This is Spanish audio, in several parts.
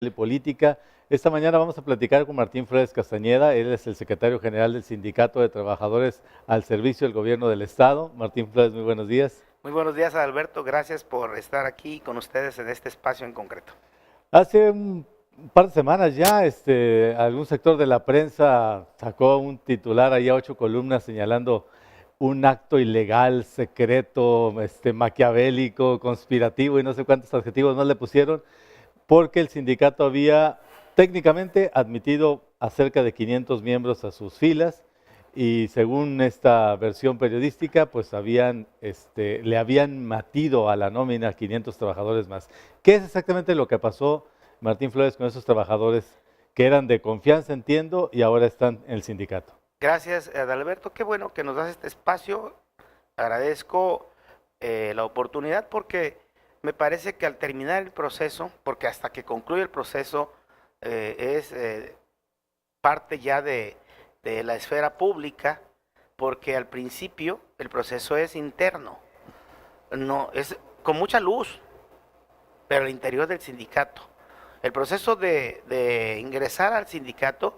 y política. Esta mañana vamos a platicar con Martín Flores Castañeda. Él es el secretario general del Sindicato de Trabajadores al Servicio del Gobierno del Estado. Martín Flores, muy buenos días. Muy buenos días, Alberto. Gracias por estar aquí con ustedes en este espacio en concreto. Hace un par de semanas ya, algún sector de la prensa sacó un titular ahí a 8 columnas señalando un acto ilegal, secreto, maquiavélico, conspirativo y no sé cuántos adjetivos más le pusieron, porque el sindicato había técnicamente admitido a cerca de 500 miembros a sus filas y según esta versión periodística, pues le habían matido a la nómina 500 trabajadores más. ¿Qué es exactamente lo que pasó, Martín Flores, con esos trabajadores que eran de confianza, entiendo, y ahora están en el sindicato? Gracias, Adalberto. Qué bueno que nos das este espacio. Agradezco la oportunidad porque me parece que al terminar el proceso, porque hasta que concluye el proceso es parte ya de la esfera pública, porque al principio el proceso es interno, no es con mucha luz, pero al interior del sindicato. El proceso de ingresar al sindicato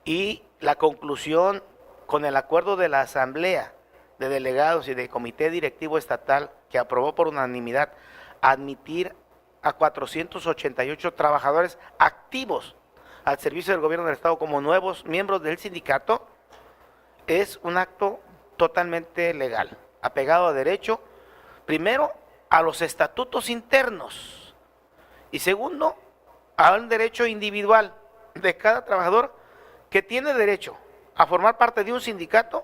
y la conclusión con el acuerdo de la Asamblea de Delegados y del Comité Directivo Estatal que aprobó por unanimidad admitir a 488 trabajadores activos al servicio del gobierno del Estado como nuevos miembros del sindicato, es un acto totalmente legal, apegado a derecho, primero a los estatutos internos y segundo a un derecho individual de cada trabajador que tiene derecho a formar parte de un sindicato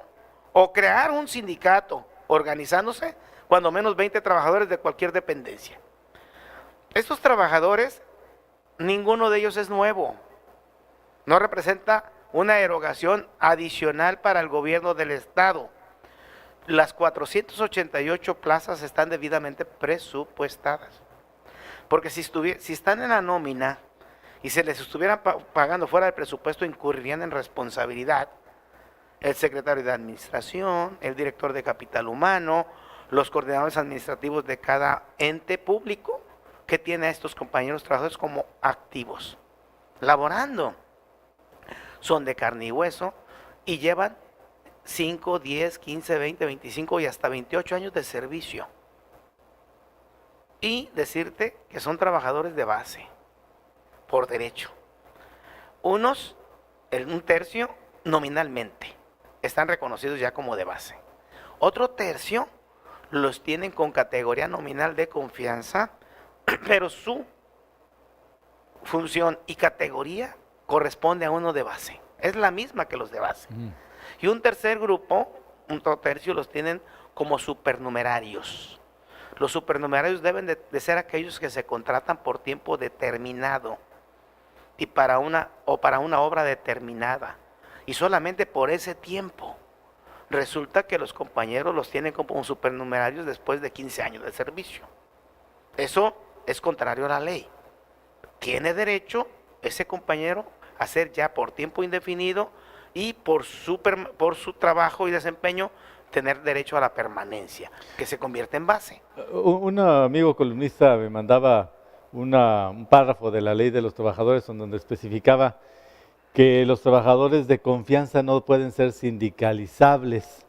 o crear un sindicato organizándose cuando menos 20 trabajadores de cualquier dependencia. Estos trabajadores, ninguno de ellos es nuevo, no representa una erogación adicional para el gobierno del Estado. Las 488 plazas están debidamente presupuestadas, porque si están en la nómina y se les estuvieran pagando fuera del presupuesto, incurrirían en responsabilidad el secretario de administración, el director de capital humano, los coordinadores administrativos de cada ente público que tiene a estos compañeros trabajadores como activos, laborando. Son de carne y hueso y llevan 5, 10, 15, 20, 25 y hasta 28 años de servicio. Y decirte que son trabajadores de base, por derecho. Unos, un tercio, nominalmente, están reconocidos ya como de base. Otro tercio los tienen con categoría nominal de confianza, pero su función y categoría corresponde a uno de base. Es la misma que los de base. Y un tercer grupo, un tercio, los tienen como supernumerarios. Los supernumerarios deben de ser aquellos que se contratan por tiempo determinado y para una obra determinada y solamente por ese tiempo. Resulta que los compañeros los tienen como supernumerarios después de 15 años de servicio. Eso es contrario a la ley. Tiene derecho ese compañero a ser ya por tiempo indefinido y por su trabajo y desempeño tener derecho a la permanencia, que se convierte en base. Un amigo columnista me mandaba un párrafo de la Ley de los Trabajadores donde especificaba que los trabajadores de confianza no pueden ser sindicalizables.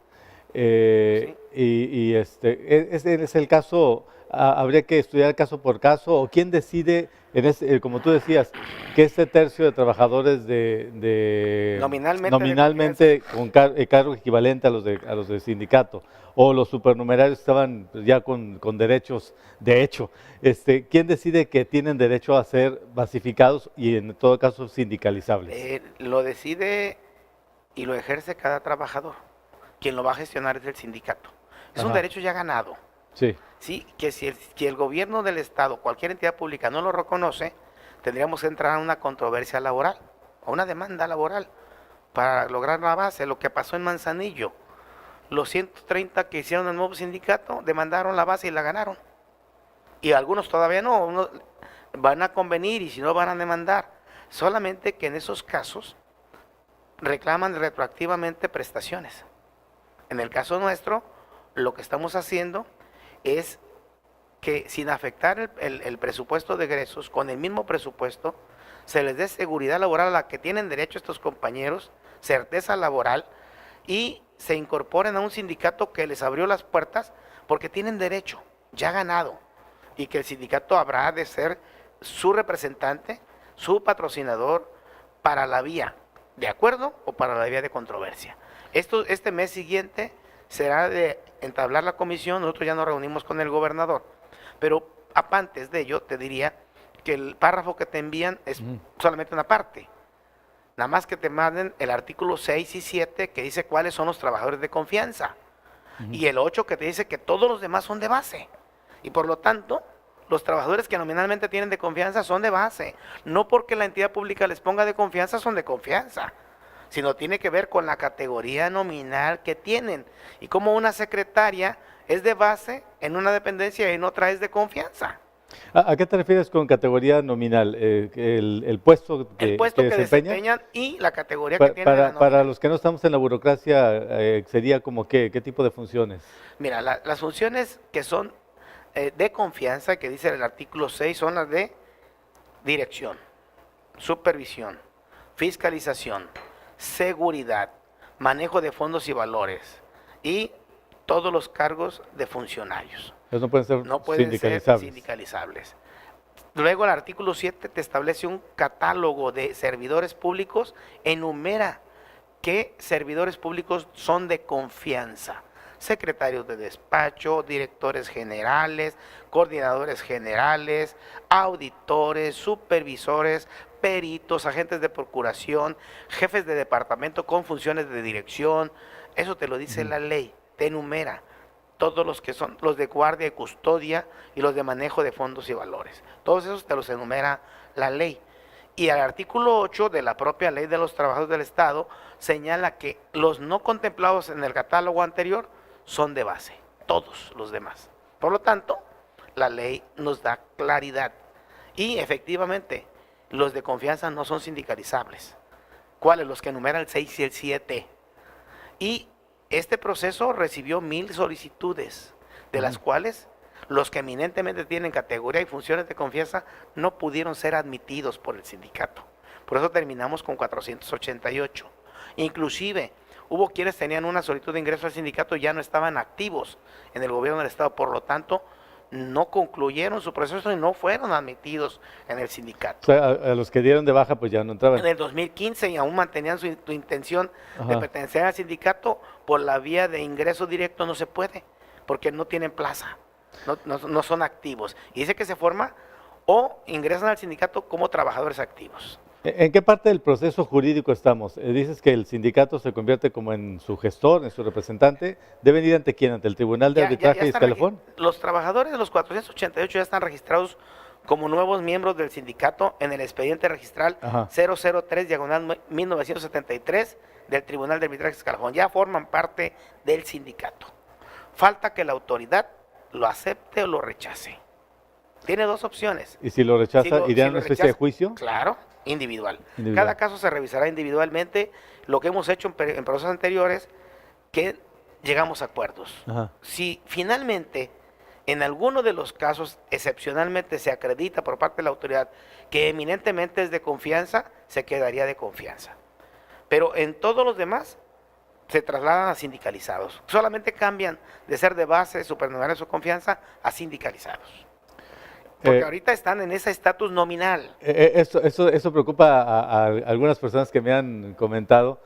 ¿Sí? Ese es el caso, habría que estudiar caso por caso, o quién decide, como tú decías, que este tercio de trabajadores nominalmente con cargo equivalente a los de sindicato, o los supernumerarios estaban ya con derechos de hecho, ¿quién decide que tienen derecho a ser basificados y en todo caso sindicalizables? Lo decide y lo ejerce cada trabajador. Quien lo va a gestionar es el sindicato. Es un derecho ya ganado. Sí. Sí, que si el gobierno del Estado, cualquier entidad pública no lo reconoce, tendríamos que entrar a una controversia laboral, a una demanda laboral, para lograr la base. Lo que pasó en Manzanillo, los 130 que hicieron el nuevo sindicato demandaron la base y la ganaron. Y algunos todavía no, unos van a convenir y si no van a demandar. Solamente que en esos casos reclaman retroactivamente prestaciones. En el caso nuestro, lo que estamos haciendo es que sin afectar el presupuesto de egresos, con el mismo presupuesto, se les dé seguridad laboral a la que tienen derecho estos compañeros, certeza laboral, y se incorporen a un sindicato que les abrió las puertas porque tienen derecho, ya ganado, y que el sindicato habrá de ser su representante, su patrocinador para la vía de acuerdo o para la vía de controversia. Este mes siguiente será de entablar la comisión, nosotros ya nos reunimos con el gobernador, pero antes de ello te diría que el párrafo que te envían es solamente una parte, nada más que te manden el artículo 6 y 7 que dice cuáles son los trabajadores de confianza, y el 8 que te dice que todos los demás son de base, y por lo tanto los trabajadores que nominalmente tienen de confianza son de base, no porque la entidad pública les ponga de confianza son de confianza, sino tiene que ver con la categoría nominal que tienen, y como una secretaria es de base en una dependencia y en otra es de confianza. ¿A qué te refieres con categoría nominal? El puesto El puesto que desempeñan y la categoría que tienen en la nómina. Para los que no estamos en la burocracia, ¿sería como qué tipo de funciones? Mira, las funciones que son de confianza, que dice el artículo 6, son las de dirección, supervisión, fiscalización, seguridad, manejo de fondos y valores y todos los cargos de funcionarios. Ellos no pueden ser No pueden ser sindicalizables. Luego el artículo 7 te establece un catálogo de servidores públicos, enumera qué servidores públicos son de confianza. Secretarios de despacho, directores generales, coordinadores generales, auditores, supervisores, peritos, agentes de procuración, jefes de departamento con funciones de dirección. Eso te lo dice la ley, te enumera todos los que son los de guardia y custodia y los de manejo de fondos y valores. Todos esos te los enumera la ley. Y el artículo 8 de la propia ley de los trabajadores del Estado señala que los no contemplados en el catálogo anterior son de base, todos los demás. Por lo tanto, la ley nos da claridad. Y efectivamente, los de confianza no son sindicalizables. ¿Cuáles? Los que enumeran el 6 y el 7. Y este proceso recibió 1000 solicitudes, de las cuales los que eminentemente tienen categoría y funciones de confianza no pudieron ser admitidos por el sindicato. Por eso terminamos con 488. Inclusive, hubo quienes tenían una solicitud de ingreso al sindicato y ya no estaban activos en el gobierno del Estado, por lo tanto, no concluyeron su proceso y no fueron admitidos en el sindicato. O sea, a los que dieron de baja pues ya no entraban. En el 2015 y aún mantenían su intención de pertenecer al sindicato, por la vía de ingreso directo no se puede, porque no tienen plaza, no son activos. Y dice que se forma o ingresan al sindicato como trabajadores activos. ¿En qué parte del proceso jurídico estamos? Dices que el sindicato se convierte como en su gestor, en su representante. ¿Deben ir ante quién? ¿Ante el Tribunal de Arbitraje y Escalafón? Los trabajadores de los 488 ya están registrados como nuevos miembros del sindicato en el expediente registral 003/1973 del Tribunal de Arbitraje y Escalafón. Ya forman parte del sindicato. Falta que la autoridad lo acepte o lo rechace. Tiene dos opciones. ¿Y si lo rechaza, iría a una especie de juicio? Claro. Individual. Cada caso se revisará individualmente. Lo que hemos hecho en procesos anteriores, que llegamos a acuerdos. Si finalmente, en alguno de los casos, excepcionalmente se acredita por parte de la autoridad que eminentemente es de confianza, se quedaría de confianza. Pero en todos los demás, se trasladan a sindicalizados. Solamente cambian de ser de base, supernumerarios o confianza, a sindicalizados. Porque ahorita están en ese estatus nominal. Eso preocupa a algunas personas que me han comentado.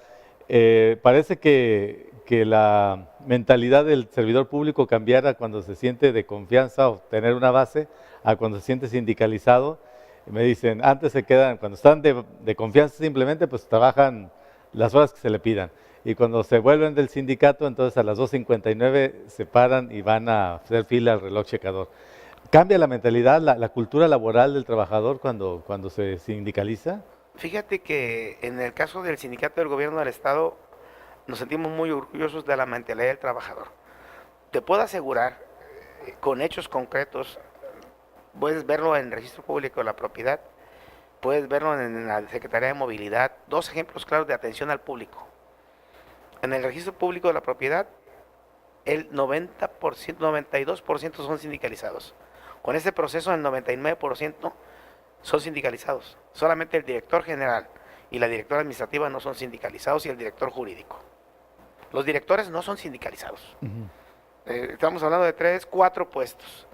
Parece que la mentalidad del servidor público cambiara cuando se siente de confianza o tener una base a cuando se siente sindicalizado. Me dicen, antes se quedan, cuando están de confianza simplemente, pues trabajan las horas que se le pidan. Y cuando se vuelven del sindicato, entonces a las 2:59 se paran y van a hacer fila al reloj checador. ¿Cambia la mentalidad, la cultura laboral del trabajador cuando se sindicaliza? Fíjate que en el caso del sindicato del gobierno del Estado nos sentimos muy orgullosos de la mentalidad del trabajador. Te puedo asegurar, con hechos concretos, puedes verlo en el Registro Público de la Propiedad, puedes verlo en la Secretaría de Movilidad, dos ejemplos claros de atención al público. En el Registro Público de la Propiedad, el 90%, 92% son sindicalizados. Con ese proceso el 99% son sindicalizados. Solamente el director general y la directora administrativa no son sindicalizados y el director jurídico. Los directores no son sindicalizados. Estamos hablando de 3, 4 puestos.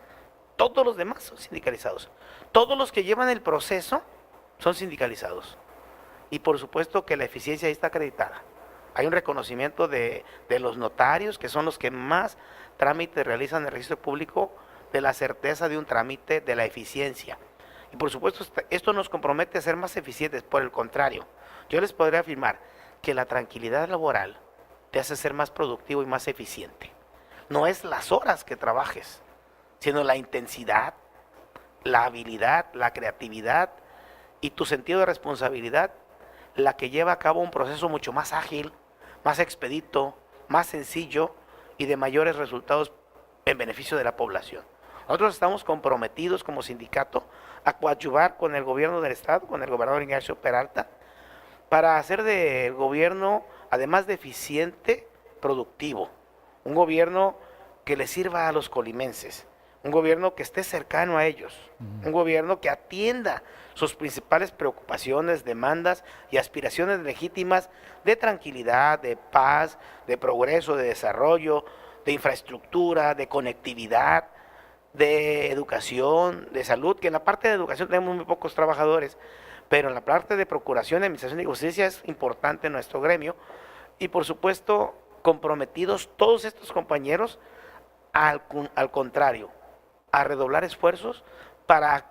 Todos los demás son sindicalizados. Todos los que llevan el proceso son sindicalizados. Y por supuesto que la eficiencia ahí está acreditada. Hay un reconocimiento de los notarios, que son los que más trámites realizan en el registro público, de la certeza de un trámite, de la eficiencia. Y por supuesto esto nos compromete a ser más eficientes. Por el contrario, yo les podría afirmar que la tranquilidad laboral te hace ser más productivo y más eficiente. No es las horas que trabajes, sino la intensidad, la habilidad, la creatividad y tu sentido de responsabilidad, la que lleva a cabo un proceso mucho más ágil, más expedito, más sencillo y de mayores resultados en beneficio de la población. Nosotros estamos comprometidos como sindicato a coadyuvar con el gobierno del estado, con el gobernador Ignacio Peralta, para hacer del gobierno, además de eficiente, productivo. Un gobierno que le sirva a los colimenses, un gobierno que esté cercano a ellos, un gobierno que atienda sus principales preocupaciones, demandas y aspiraciones legítimas de tranquilidad, de paz, de progreso, de desarrollo, de infraestructura, de conectividad, de educación, de salud, que en la parte de educación tenemos muy pocos trabajadores, pero en la parte de procuración y administración de justicia es importante nuestro gremio, y por supuesto comprometidos todos estos compañeros al contrario, a redoblar esfuerzos para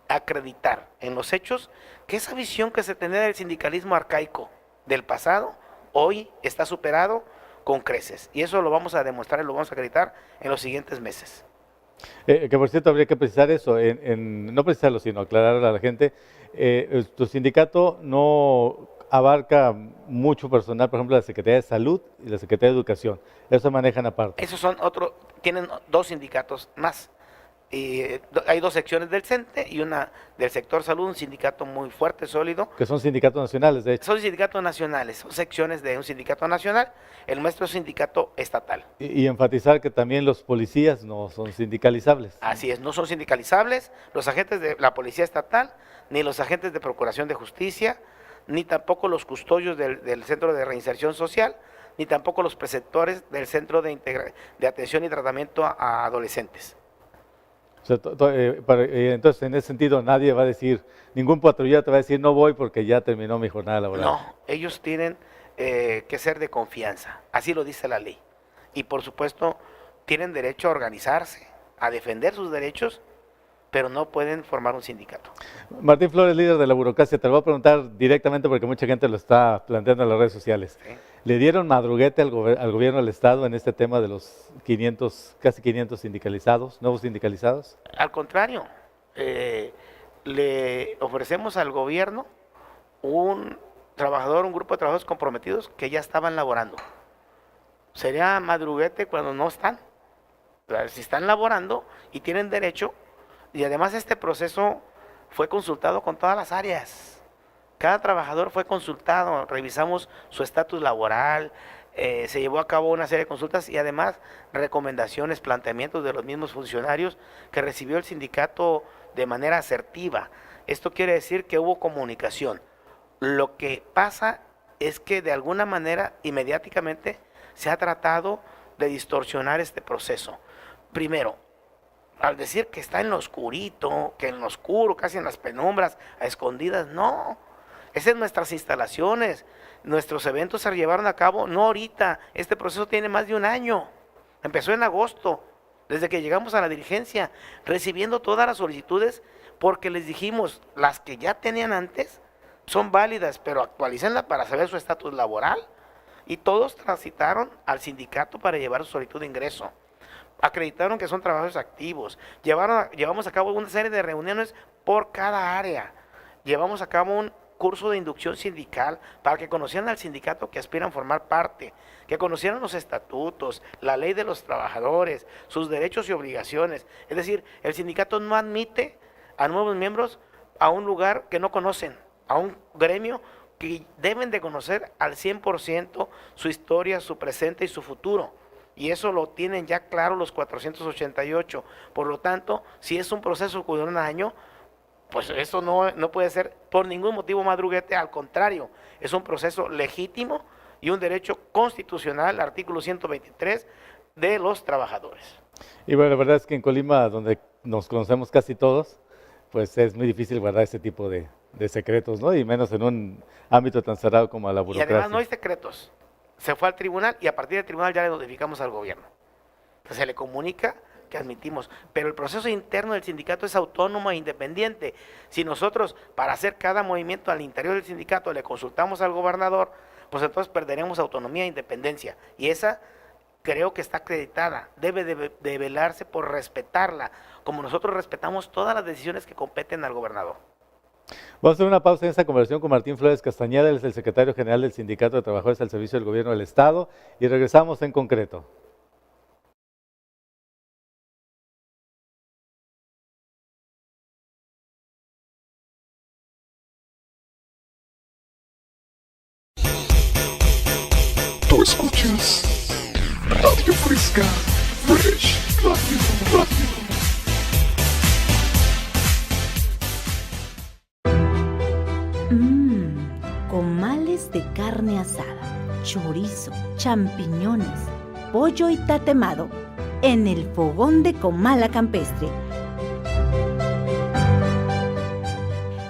acreditar en los hechos que esa visión que se tenía del sindicalismo arcaico del pasado, hoy está superado con creces, y eso lo vamos a demostrar y lo vamos a acreditar en los siguientes meses. Que por cierto habría que precisar eso, no precisarlo, sino aclararle a la gente. Tu sindicato no abarca mucho personal, por ejemplo, la Secretaría de Salud y la Secretaría de Educación. Eso manejan aparte. Esos son tienen 2 sindicatos más. Hay 2 secciones del CENTE y una del sector salud, un sindicato muy fuerte, sólido. Que son sindicatos nacionales, de hecho. Son sindicatos nacionales, son secciones de un sindicato nacional. El nuestro es sindicato estatal. Y enfatizar que también los policías no son sindicalizables. Así es, no son sindicalizables los agentes de la policía estatal, ni los agentes de procuración de justicia, ni tampoco los custodios del Centro de Reinserción Social, ni tampoco los preceptores del Centro de Atención y Tratamiento a Adolescentes. O sea, entonces, en ese sentido, nadie va a decir, ningún patrullero te va a decir, no voy porque ya terminó mi jornada laboral. No, ellos tienen que ser de confianza, así lo dice la ley. Y por supuesto, tienen derecho a organizarse, a defender sus derechos, pero no pueden formar un sindicato. Martín Flores, líder de la burocracia, te lo voy a preguntar directamente porque mucha gente lo está planteando en las redes sociales. ¿Sí? ¿Le dieron madruguete al gobierno del Estado en este tema de los casi 500 sindicalizados, nuevos sindicalizados? Al contrario, le ofrecemos al gobierno un grupo de trabajadores comprometidos que ya estaban laborando. Sería madruguete cuando no están. Pero si están laborando y tienen derecho, y además este proceso fue consultado con todas las áreas. Cada trabajador fue consultado, revisamos su estatus laboral, se llevó a cabo una serie de consultas y además recomendaciones, planteamientos de los mismos funcionarios que recibió el sindicato de manera asertiva. Esto quiere decir que hubo comunicación. Lo que pasa es que de alguna manera y mediáticamente se ha tratado de distorsionar este proceso. Primero, al decir que está en lo oscurito, que en lo oscuro, casi en las penumbras, a escondidas, no. Esas son nuestras instalaciones, nuestros eventos se llevaron a cabo, no ahorita, este proceso tiene más de un año, empezó en agosto, desde que llegamos a la dirigencia, recibiendo todas las solicitudes, porque les dijimos, las que ya tenían antes son válidas, pero actualícenla para saber su estatus laboral, y todos transitaron al sindicato para llevar su solicitud de ingreso. Acreditaron que son trabajadores activos, llevamos a cabo una serie de reuniones por cada área, llevamos a cabo un curso de inducción sindical para que conocieran al sindicato que aspiran a formar parte, que conocieran los estatutos, la ley de los trabajadores, sus derechos y obligaciones. Es decir, el sindicato no admite a nuevos miembros a un lugar que no conocen, a un gremio que deben de conocer al 100% su historia, su presente y su futuro. Y eso lo tienen ya claro los 488. Por lo tanto, si es un proceso que dura un año, pues eso no puede ser por ningún motivo madruguete, al contrario, es un proceso legítimo y un derecho constitucional, artículo 123, de los trabajadores. Y bueno, la verdad es que en Colima, donde nos conocemos casi todos, pues es muy difícil guardar ese tipo de secretos, ¿no? Y menos en un ámbito tan cerrado como la Y burocracia. además no hay secretos. Se fue al tribunal y a partir del tribunal ya le notificamos al gobierno. Entonces se le comunica que admitimos, pero el proceso interno del sindicato es autónomo e independiente. Si nosotros, para hacer cada movimiento al interior del sindicato, le consultamos al gobernador, pues entonces perderemos autonomía e independencia. Y esa creo que está acreditada, debe de velarse por respetarla, como nosotros respetamos todas las decisiones que competen al gobernador. Vamos a hacer una pausa en esta conversación con Martín Flores Castañeda, él es el secretario general del Sindicato de Trabajadores al Servicio del Gobierno del Estado, y regresamos en concreto. Tú escuchas Radio Fresca, Fresh Radio, Radio. Comales de carne asada, chorizo, champiñones, pollo y tatemado en el fogón de Comala Campestre.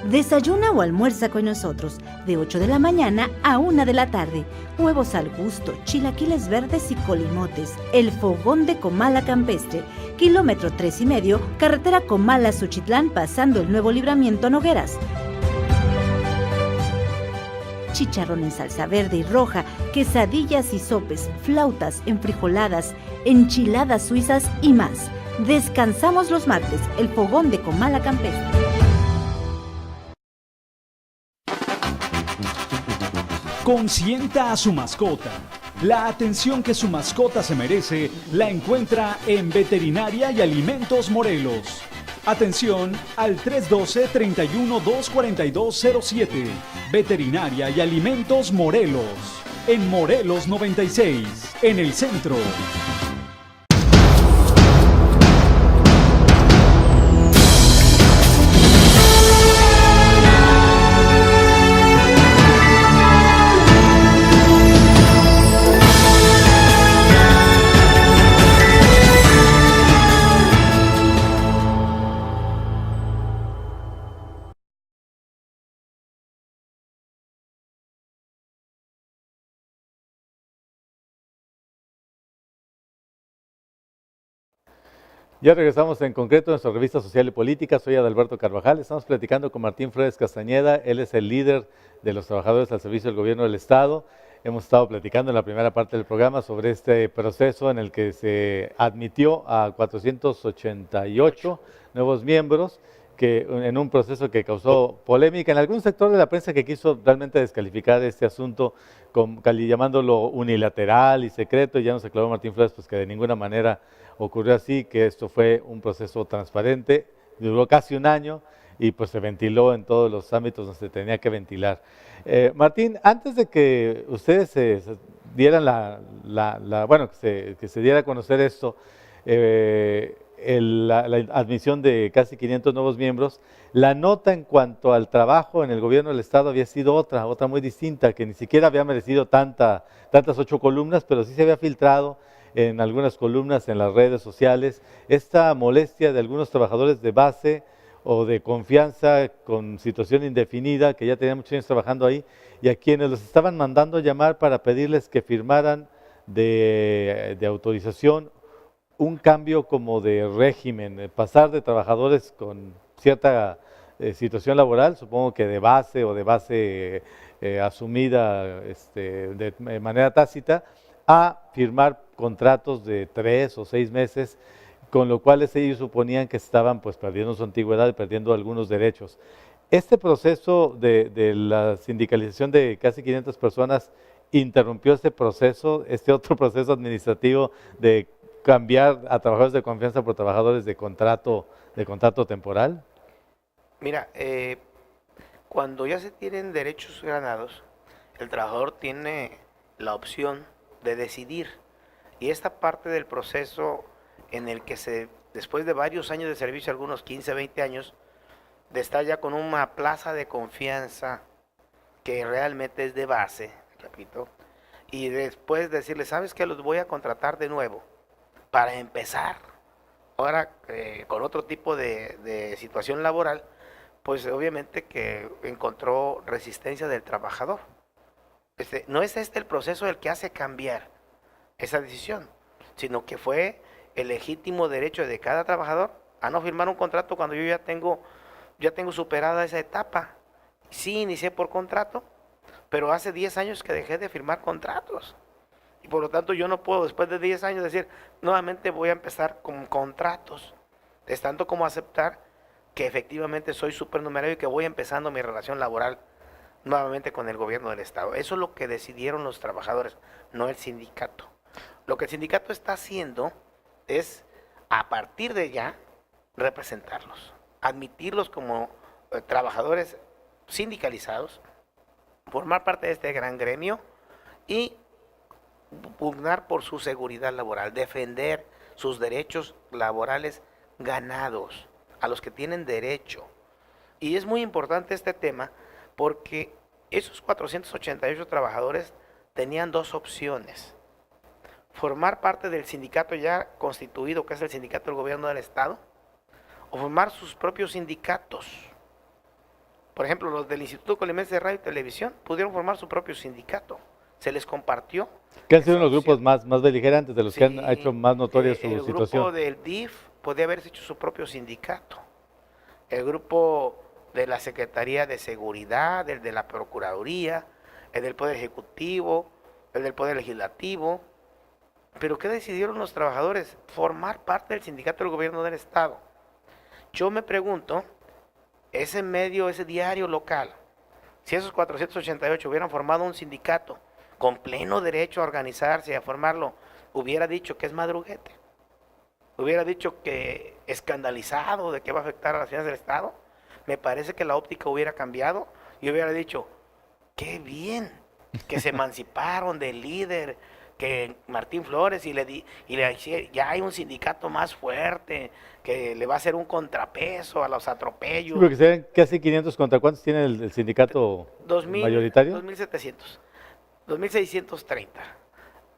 Desayuna o almuerza con nosotros de 8 de la mañana a 1 de la tarde. Huevos al gusto, chilaquiles verdes y colimotes. El fogón de Comala Campestre. Kilómetro 3,5, carretera Comala-Suchitlán, pasando el nuevo libramiento Nogueras. Chicharrón en salsa verde y roja, quesadillas y sopes, flautas, enfrijoladas, enchiladas suizas y más. Descansamos los martes, el fogón de Comala Campestre. Consienta a su mascota. La atención que su mascota se merece la encuentra en Veterinaria y Alimentos Morelos. Atención al 312-31-24207. Veterinaria y Alimentos Morelos. En Morelos 96, en el centro. Ya regresamos en concreto a nuestra revista Social y Política. Soy Adalberto Carvajal. Estamos platicando con Martín Flores Castañeda. Él es el líder de los trabajadores al servicio del gobierno del Estado. Hemos estado platicando en la primera parte del programa sobre este proceso en el que se admitió a 488 nuevos miembros, que en un proceso que causó polémica en algún sector de la prensa que quiso realmente descalificar este asunto, llamándolo unilateral y secreto. Y ya nos aclaró Martín Flores pues, que de ninguna manera ocurrió así, que esto fue un proceso transparente, duró casi un año y pues se ventiló en todos los ámbitos donde se tenía que ventilar. Martín, antes de que ustedes se dieran que se diera a conocer esto, la admisión de casi 500 nuevos miembros, la nota en cuanto al trabajo en el gobierno del Estado había sido otra muy distinta, que ni siquiera había merecido tantas 8 columnas, pero sí se había filtrado en algunas columnas en las redes sociales, esta molestia de algunos trabajadores de base o de confianza con situación indefinida, que ya tenían muchos años trabajando ahí, y a quienes los estaban mandando llamar para pedirles que firmaran de autorización un cambio como de régimen, pasar de trabajadores con cierta situación laboral, supongo que de base o de base asumida de manera tácita, a firmar contratos de 3 o 6 meses, con lo cual ellos suponían que estaban pues perdiendo su antigüedad y perdiendo algunos derechos. Este proceso de la sindicalización de casi 500 personas interrumpió este proceso, este otro proceso administrativo de cambiar a trabajadores de confianza por trabajadores de contrato temporal. Mira, cuando ya se tienen derechos ganados, el trabajador tiene la opción de decidir Y esta parte del proceso en el que después de varios años de servicio, algunos 15, 20 años, de estar ya con una plaza de confianza que realmente es de base, repito, y después decirle, ¿sabes qué? Los voy a contratar de nuevo para empezar. Ahora, con otro tipo de situación laboral, pues obviamente que encontró resistencia del trabajador. No es este el proceso el que hace cambiar esa decisión, sino que fue el legítimo derecho de cada trabajador a no firmar un contrato cuando yo ya tengo superada esa etapa. Sí inicié por contrato, pero hace 10 años que dejé de firmar contratos. Y por lo tanto yo no puedo después de 10 años decir, nuevamente voy a empezar con contratos. Es tanto como aceptar que efectivamente soy supernumerario y que voy empezando mi relación laboral nuevamente con el gobierno del Estado. Eso es lo que decidieron los trabajadores, no el sindicato. Lo que el sindicato está haciendo es, a partir de ya, representarlos, admitirlos como trabajadores sindicalizados, formar parte de este gran gremio y pugnar por su seguridad laboral, defender sus derechos laborales ganados, a los que tienen derecho. Y es muy importante este tema porque esos 488 trabajadores tenían dos opciones: formar parte del sindicato ya constituido, que es el sindicato del gobierno del Estado, o formar sus propios sindicatos. Por ejemplo, los del Instituto Colimense de Radio y Televisión pudieron formar su propio sindicato. Se les compartió. ¿Qué han sido los grupos más beligerantes, de los que han Sí, hecho más notoria su el situación? grupo del DIF podía haberse hecho su propio sindicato. El grupo de la Secretaría de Seguridad, el de la Procuraduría, el del Poder Ejecutivo, el del Poder Legislativo. ¿Pero qué decidieron los trabajadores? Formar parte del sindicato del gobierno del Estado. Yo me pregunto, ese medio, ese diario local, si esos 488 hubieran formado un sindicato con pleno derecho a organizarse y a formarlo, hubiera dicho que es madruguete, hubiera dicho que escandalizado de que va a afectar a las finanzas del Estado, me parece que la óptica hubiera cambiado y hubiera dicho, qué bien, que se emanciparon del líder, que Martín Flores, ya hay un sindicato más fuerte, que le va a hacer un contrapeso a los Sí, atropellos. porque serían casi 500 contra cuántos tiene el sindicato 2000, mayoritario. 2.700, 2.630.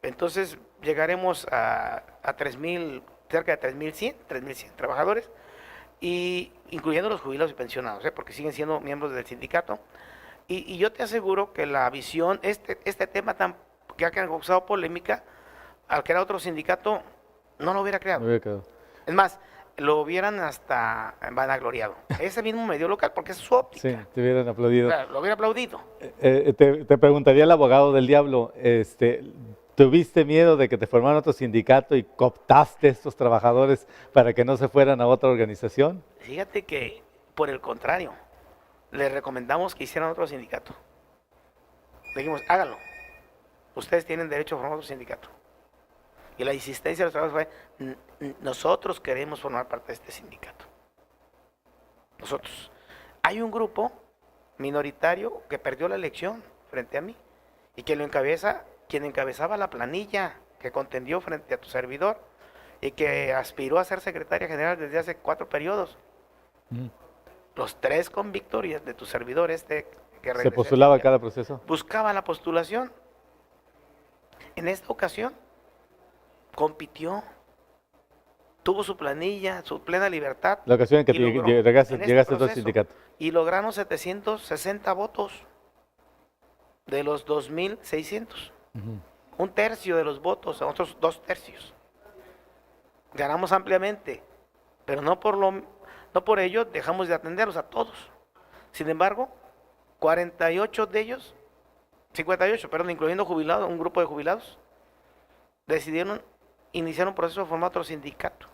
Entonces llegaremos a 3.000, cerca de 3.100 trabajadores, y incluyendo los jubilados y pensionados, porque siguen siendo miembros del sindicato. Y yo te aseguro que la visión, este tema que ha causado polémica, al crear otro sindicato, no lo hubiera creado. Me hubiera quedado. Es más, lo hubieran hasta vanagloriado. Ese mismo medio local, porque es su óptica. Sí, te hubieran aplaudido. Claro, lo hubiera aplaudido. Te preguntaría el abogado del diablo, ¿tuviste miedo de que te formaran otro sindicato y cooptaste a estos trabajadores para que no se fueran a otra organización? Fíjate que, por el contrario, les recomendamos que hicieran otro sindicato. Dijimos, háganlo. Ustedes tienen derecho a formar otro sindicato. Y la insistencia de los trabajadores fue, nosotros queremos formar parte de este sindicato. Nosotros. Hay un grupo minoritario que perdió la elección frente a mí y que quien encabezaba la planilla que contendió frente a tu servidor y que aspiró a ser secretaria general desde hace 4 periodos. Los 3 con victorias de tu servidor que ¿Se postulaba a cada proceso? buscaba la postulación. En esta ocasión compitió, tuvo su planilla, su plena libertad. La ocasión en que y logró, llegaste en este a otro proceso, sindicato. y lograron 760 votos de los 2.600. Un tercio de los votos, otros 2 tercios. Ganamos ampliamente, pero no por ello dejamos de atenderlos a todos. Sin embargo, 58 de ellos, 58, perdón, incluyendo jubilados, un grupo de jubilados, decidieron iniciar un proceso de formar otro sindicato.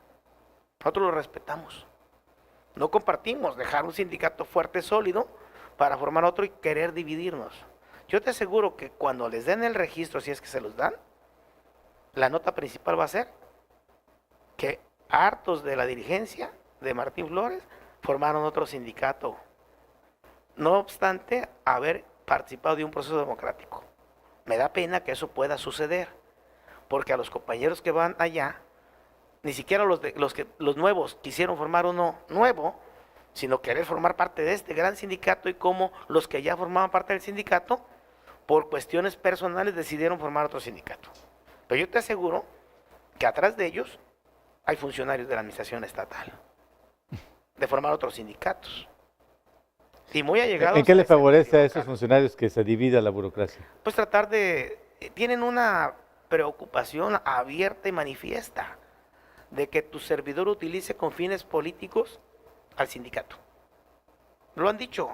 Nosotros lo respetamos. No compartimos dejar un sindicato fuerte, sólido, para formar otro y querer dividirnos. Yo te aseguro que cuando les den el registro, si es que se los dan, la nota principal va a ser que hartos de la dirigencia de Martín Flores formaron otro sindicato, no obstante haber participado de un proceso democrático. Me da pena que eso pueda suceder, porque a los compañeros que van allá, ni siquiera los nuevos quisieron formar uno nuevo, sino querer formar parte de este gran sindicato, y como los que ya formaban parte del sindicato, por cuestiones personales decidieron formar otro sindicato. Pero yo te aseguro que atrás de ellos hay funcionarios de la administración estatal, de formar otros sindicatos. Y muy allegados. ¿En qué le ese favorece a medio esos local. funcionarios que se divida la burocracia? Pues tratar de, tienen una preocupación abierta y manifiesta de que tu servidor utilice con fines políticos al sindicato. Lo han dicho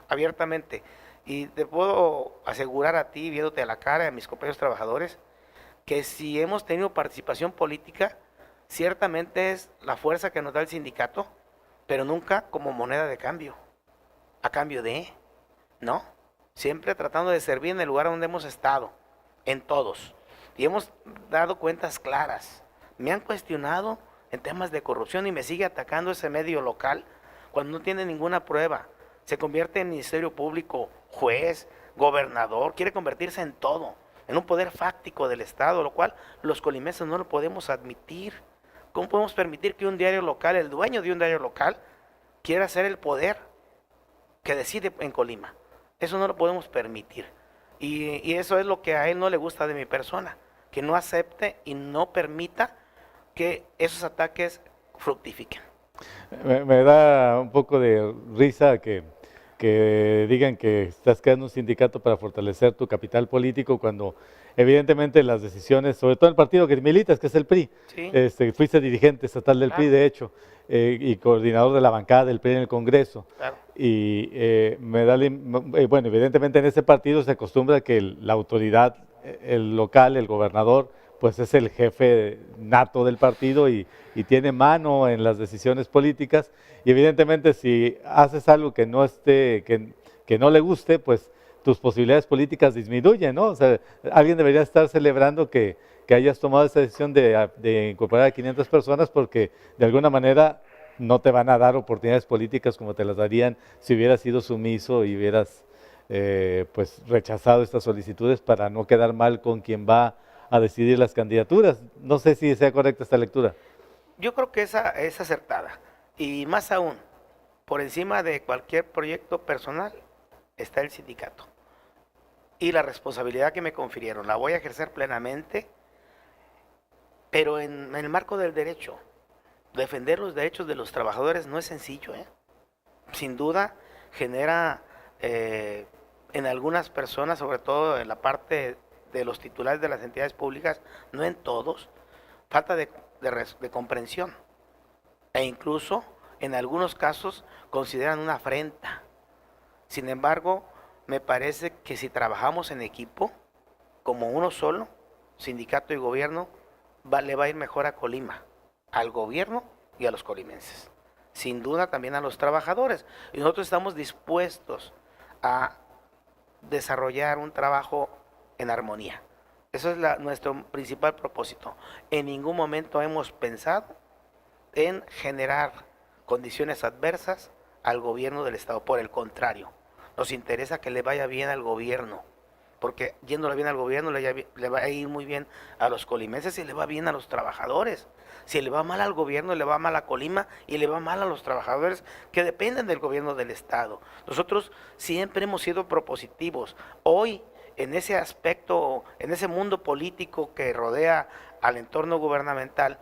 abiertamente, y te puedo asegurar a ti, viéndote a la cara, a mis compañeros trabajadores, que si hemos tenido participación política, ciertamente es la fuerza que nos da el sindicato, pero nunca como moneda de cambio, a cambio de, ¿no? Siempre tratando de servir en el lugar donde hemos estado, en todos. Y hemos dado cuentas claras. Me han cuestionado en temas de corrupción y me sigue atacando ese medio local cuando no tiene ninguna prueba. Se convierte en ministerio público, juez, gobernador, quiere convertirse en todo, en un poder fáctico del Estado, lo cual los colimenses no lo podemos admitir. ¿Cómo podemos permitir que un diario local, el dueño de un diario local, quiera ser el poder que decide en Colima? Eso no lo podemos permitir. Y eso es lo que a él no le gusta de mi persona, que no acepte y no permita que esos ataques fructifiquen. Me da un poco de risa que digan que estás creando un sindicato para fortalecer tu capital político cuando evidentemente las decisiones, sobre todo el partido que militas, que es el PRI, Sí. fuiste dirigente estatal del Claro. PRI, de hecho, y coordinador de la bancada del PRI en el Congreso. Claro. Y bueno, evidentemente en ese partido se acostumbra que la autoridad, el local, el gobernador, pues es el jefe nato del partido y tiene mano en las decisiones políticas. Y evidentemente si haces algo que no que no le guste, pues tus posibilidades políticas disminuyen, ¿no? O sea, alguien debería estar celebrando que hayas tomado esa decisión de incorporar a 500 personas, porque de alguna manera no te van a dar oportunidades políticas como te las darían si hubieras sido sumiso y hubieras pues rechazado estas solicitudes para no quedar mal con quien va a decidir las candidaturas. No sé si sea correcta esta lectura. Yo creo que esa es acertada. Y más aún, por encima de cualquier proyecto personal está el sindicato. Y la responsabilidad que me confirieron la voy a ejercer plenamente, pero en el marco del derecho. Defender los derechos de los trabajadores no es sencillo, ¿eh? Sin duda genera en algunas personas, sobre todo en la parte de los titulares de las entidades públicas, no en todos, falta de comprensión. E incluso en algunos casos consideran una afrenta. Sin embargo, me parece que si trabajamos en equipo, como uno solo, sindicato y gobierno, le va a ir mejor a Colima, al gobierno y a los colimenses. Sin duda también a los trabajadores. Y nosotros estamos dispuestos a desarrollar un trabajo en armonía. Eso es nuestro principal propósito. En ningún momento hemos pensado en generar condiciones adversas al gobierno del Estado. Por el contrario, nos interesa que le vaya bien al gobierno, porque yéndole bien al gobierno le va a ir muy bien a los colimenses y le va bien a los trabajadores. Si le va mal al gobierno, le va mal a Colima y le va mal a los trabajadores que dependen del gobierno del Estado. Nosotros siempre hemos sido propositivos. Hoy, en ese aspecto, en ese mundo político que rodea al entorno gubernamental,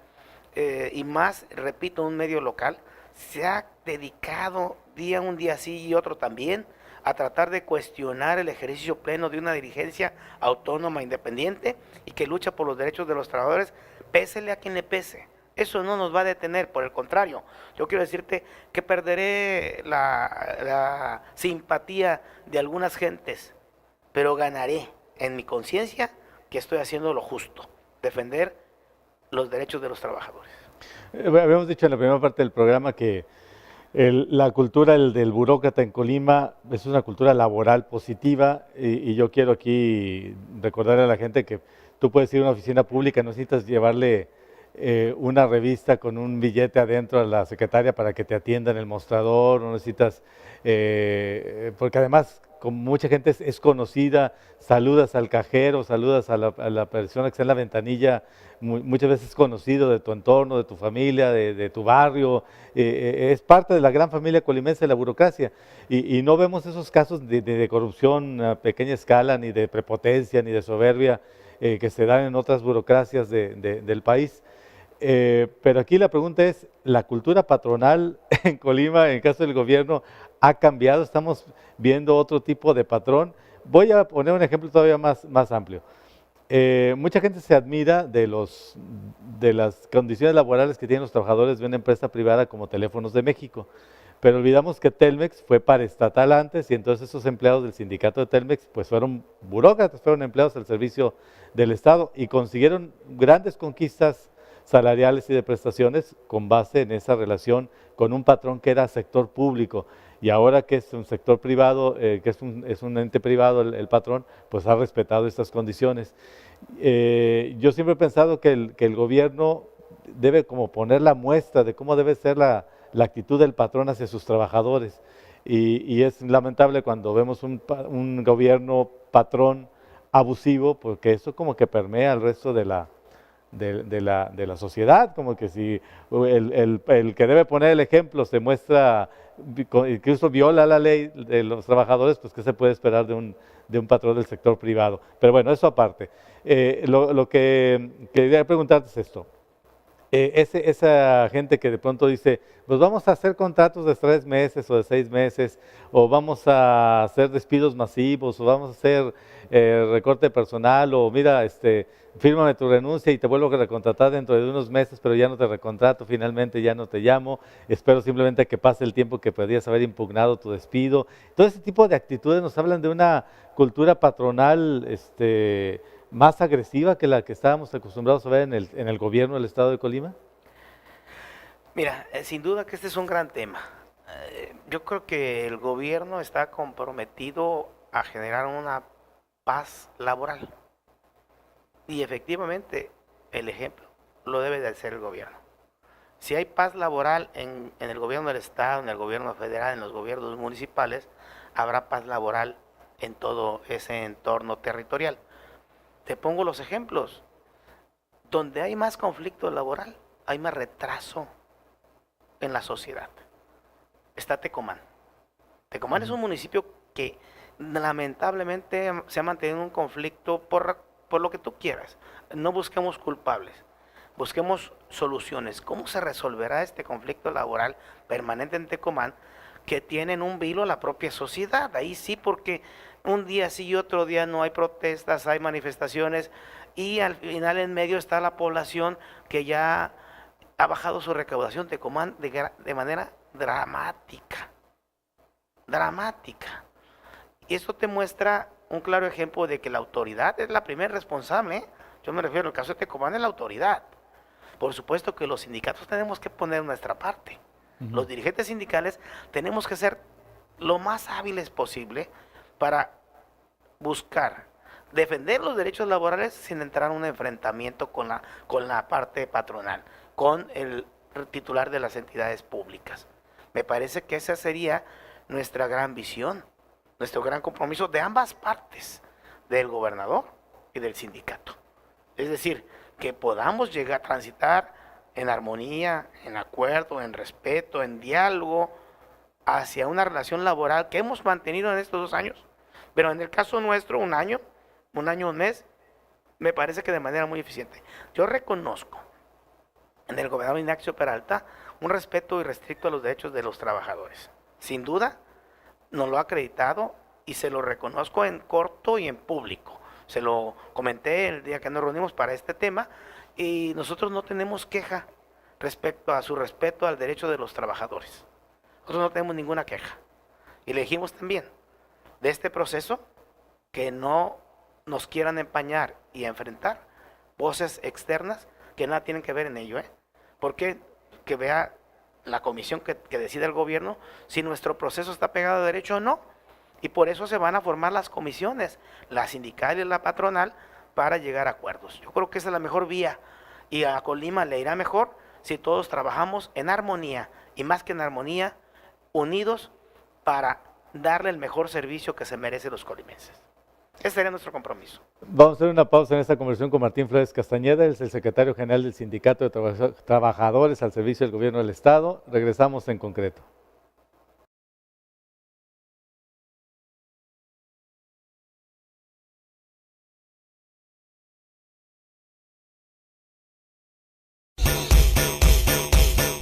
y más, repito, un medio local, se ha dedicado un día sí y otro también, a tratar de cuestionar el ejercicio pleno de una dirigencia autónoma, independiente, y que lucha por los derechos de los trabajadores, pésele a quien le pese. Eso no nos va a detener, por el contrario. Yo quiero decirte que perderé la simpatía de algunas gentes, pero ganaré en mi conciencia que estoy haciendo lo justo, defender los derechos de los trabajadores. Habíamos dicho en la primera parte del programa que la cultura del burócrata en Colima es una cultura laboral positiva, y yo quiero aquí recordarle a la gente que tú puedes ir a una oficina pública, no necesitas llevarle una revista con un billete adentro a la secretaria para que te atienda en el mostrador, no necesitas, porque además como mucha gente es conocida, saludas al cajero, saludas a la persona que está en la ventanilla, muchas veces es conocido de tu entorno, de tu familia, de tu barrio, es parte de la gran familia colimense de la burocracia, y no vemos esos casos de corrupción a pequeña escala, ni de prepotencia, ni de soberbia, que se dan en otras burocracias del país. Pero aquí la pregunta es, ¿la cultura patronal en Colima, en el caso del gobierno, ha cambiado? ¿Estamos viendo otro tipo de patrón? Voy a poner un ejemplo todavía más amplio. Mucha gente se admira de las condiciones laborales que tienen los trabajadores de una empresa privada como Teléfonos de México, pero olvidamos que Telmex fue paraestatal antes, y entonces esos empleados del sindicato de Telmex pues fueron burócratas, fueron empleados al servicio del Estado y consiguieron grandes conquistas salariales y de prestaciones con base en esa relación con un patrón que era sector público, y ahora que es un sector privado, que es un ente privado el patrón, pues ha respetado estas condiciones. Yo siempre he pensado que el gobierno debe como poner la muestra de cómo debe ser la actitud del patrón hacia sus trabajadores, y es lamentable cuando vemos un gobierno patrón abusivo, porque eso como que permea al resto de la sociedad, como que si el que debe poner el ejemplo se muestra, incluso viola la ley de los trabajadores, pues ¿qué se puede esperar de un patrón del sector privado? Pero bueno, eso aparte. Lo que quería preguntarte es esto. Esa gente que de pronto dice, pues vamos a hacer contratos de 3 meses o de 6 meses, o vamos a hacer despidos masivos, o vamos a hacer recorte personal, o mira, fírmame tu renuncia y te vuelvo a recontratar dentro de unos meses, pero ya no te recontrato, finalmente ya no te llamo, espero simplemente que pase el tiempo que podrías haber impugnado tu despido. Todo ese tipo de actitudes nos hablan de una cultura patronal más agresiva que la que estábamos acostumbrados a ver en el gobierno del estado de Colima. Mira, sin duda que este es un gran tema. Yo creo que el gobierno está comprometido a generar una paz laboral. Y efectivamente, el ejemplo lo debe de hacer el gobierno. Si hay paz laboral en el gobierno del estado, en el gobierno federal, en los gobiernos municipales, habrá paz laboral en todo ese entorno territorial. Te pongo los ejemplos. Donde hay más conflicto laboral, hay más retraso en la sociedad. Está Tecomán. Tecomán es un municipio que lamentablemente se ha mantenido en un conflicto por lo que tú quieras. No busquemos culpables, busquemos soluciones. ¿Cómo se resolverá este conflicto laboral permanente en Tecomán, que tienen un vilo a la propia sociedad? Ahí sí, porque un día sí y otro día no, hay protestas, hay manifestaciones, y al final en medio está la población que ya ha bajado su recaudación de Tecomán de manera dramática. Y esto te muestra un claro ejemplo de que la autoridad es la primera responsable, ¿eh? Yo me refiero al caso de Tecomán, es la autoridad. Por supuesto que los sindicatos tenemos que poner nuestra parte. Los dirigentes sindicales tenemos que ser lo más hábiles posible para buscar defender los derechos laborales sin entrar en un enfrentamiento con la parte patronal, con el titular de las entidades públicas. Me parece que esa sería nuestra gran visión, nuestro gran compromiso de ambas partes, del gobernador y del sindicato. Es decir, que podamos llegar a transitar en armonía, en acuerdo, en respeto, en diálogo, hacia una relación laboral que hemos mantenido en estos 2 años, pero en el caso nuestro, un año, un mes, me parece que de manera muy eficiente. Yo reconozco en el gobernador Ignacio Peralta un respeto irrestricto a los derechos de los trabajadores. Sin duda, nos lo ha acreditado y se lo reconozco en corto y en público. Se lo comenté el día que nos reunimos para este tema, y nosotros no tenemos queja respecto a su respeto al derecho de los trabajadores. Nosotros no tenemos ninguna queja. Y le dijimos también de este proceso que no nos quieran empañar y enfrentar voces externas que nada tienen que ver en ello, porque que vea la comisión que decide el gobierno si nuestro proceso está pegado a derecho o no, y por eso se van a formar las comisiones, la sindical y la patronal, para llegar a acuerdos. Yo creo que esa es la mejor vía, y a Colima le irá mejor si todos trabajamos en armonía, y más que en armonía, unidos para darle el mejor servicio que se merecen los colimenses. Ese sería nuestro compromiso. Vamos a hacer una pausa en esta conversación con Martín Flores Castañeda, él es el secretario general del Sindicato de Trabajadores al Servicio del Gobierno del Estado. Regresamos en concreto.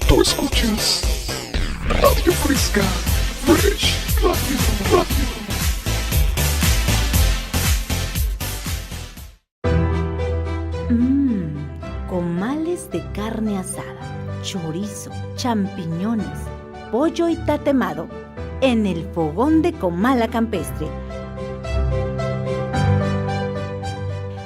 Tú escuchas Radio Fresca, Fresh Radio. Comales de carne asada, chorizo, champiñones, pollo y tatemado en el fogón de Comala Campestre.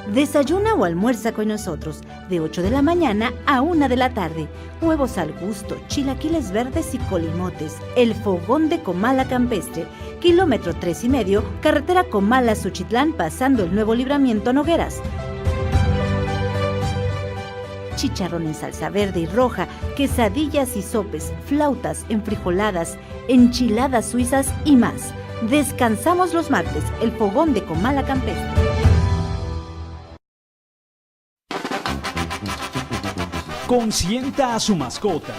Desayuna o almuerza con nosotros de 8 de la mañana a 1 de la tarde. Huevos al gusto, chilaquiles verdes y colimotes. El fogón de Comala Campestre. Kilómetro 3,5, carretera Comala-Suchitlán, pasando el nuevo libramiento Nogueras. Chicharrón en salsa verde y roja, quesadillas y sopes, flautas, enfrijoladas, enchiladas suizas y más. Descansamos los martes, el fogón de Comala Campestre. Consienta a su mascota.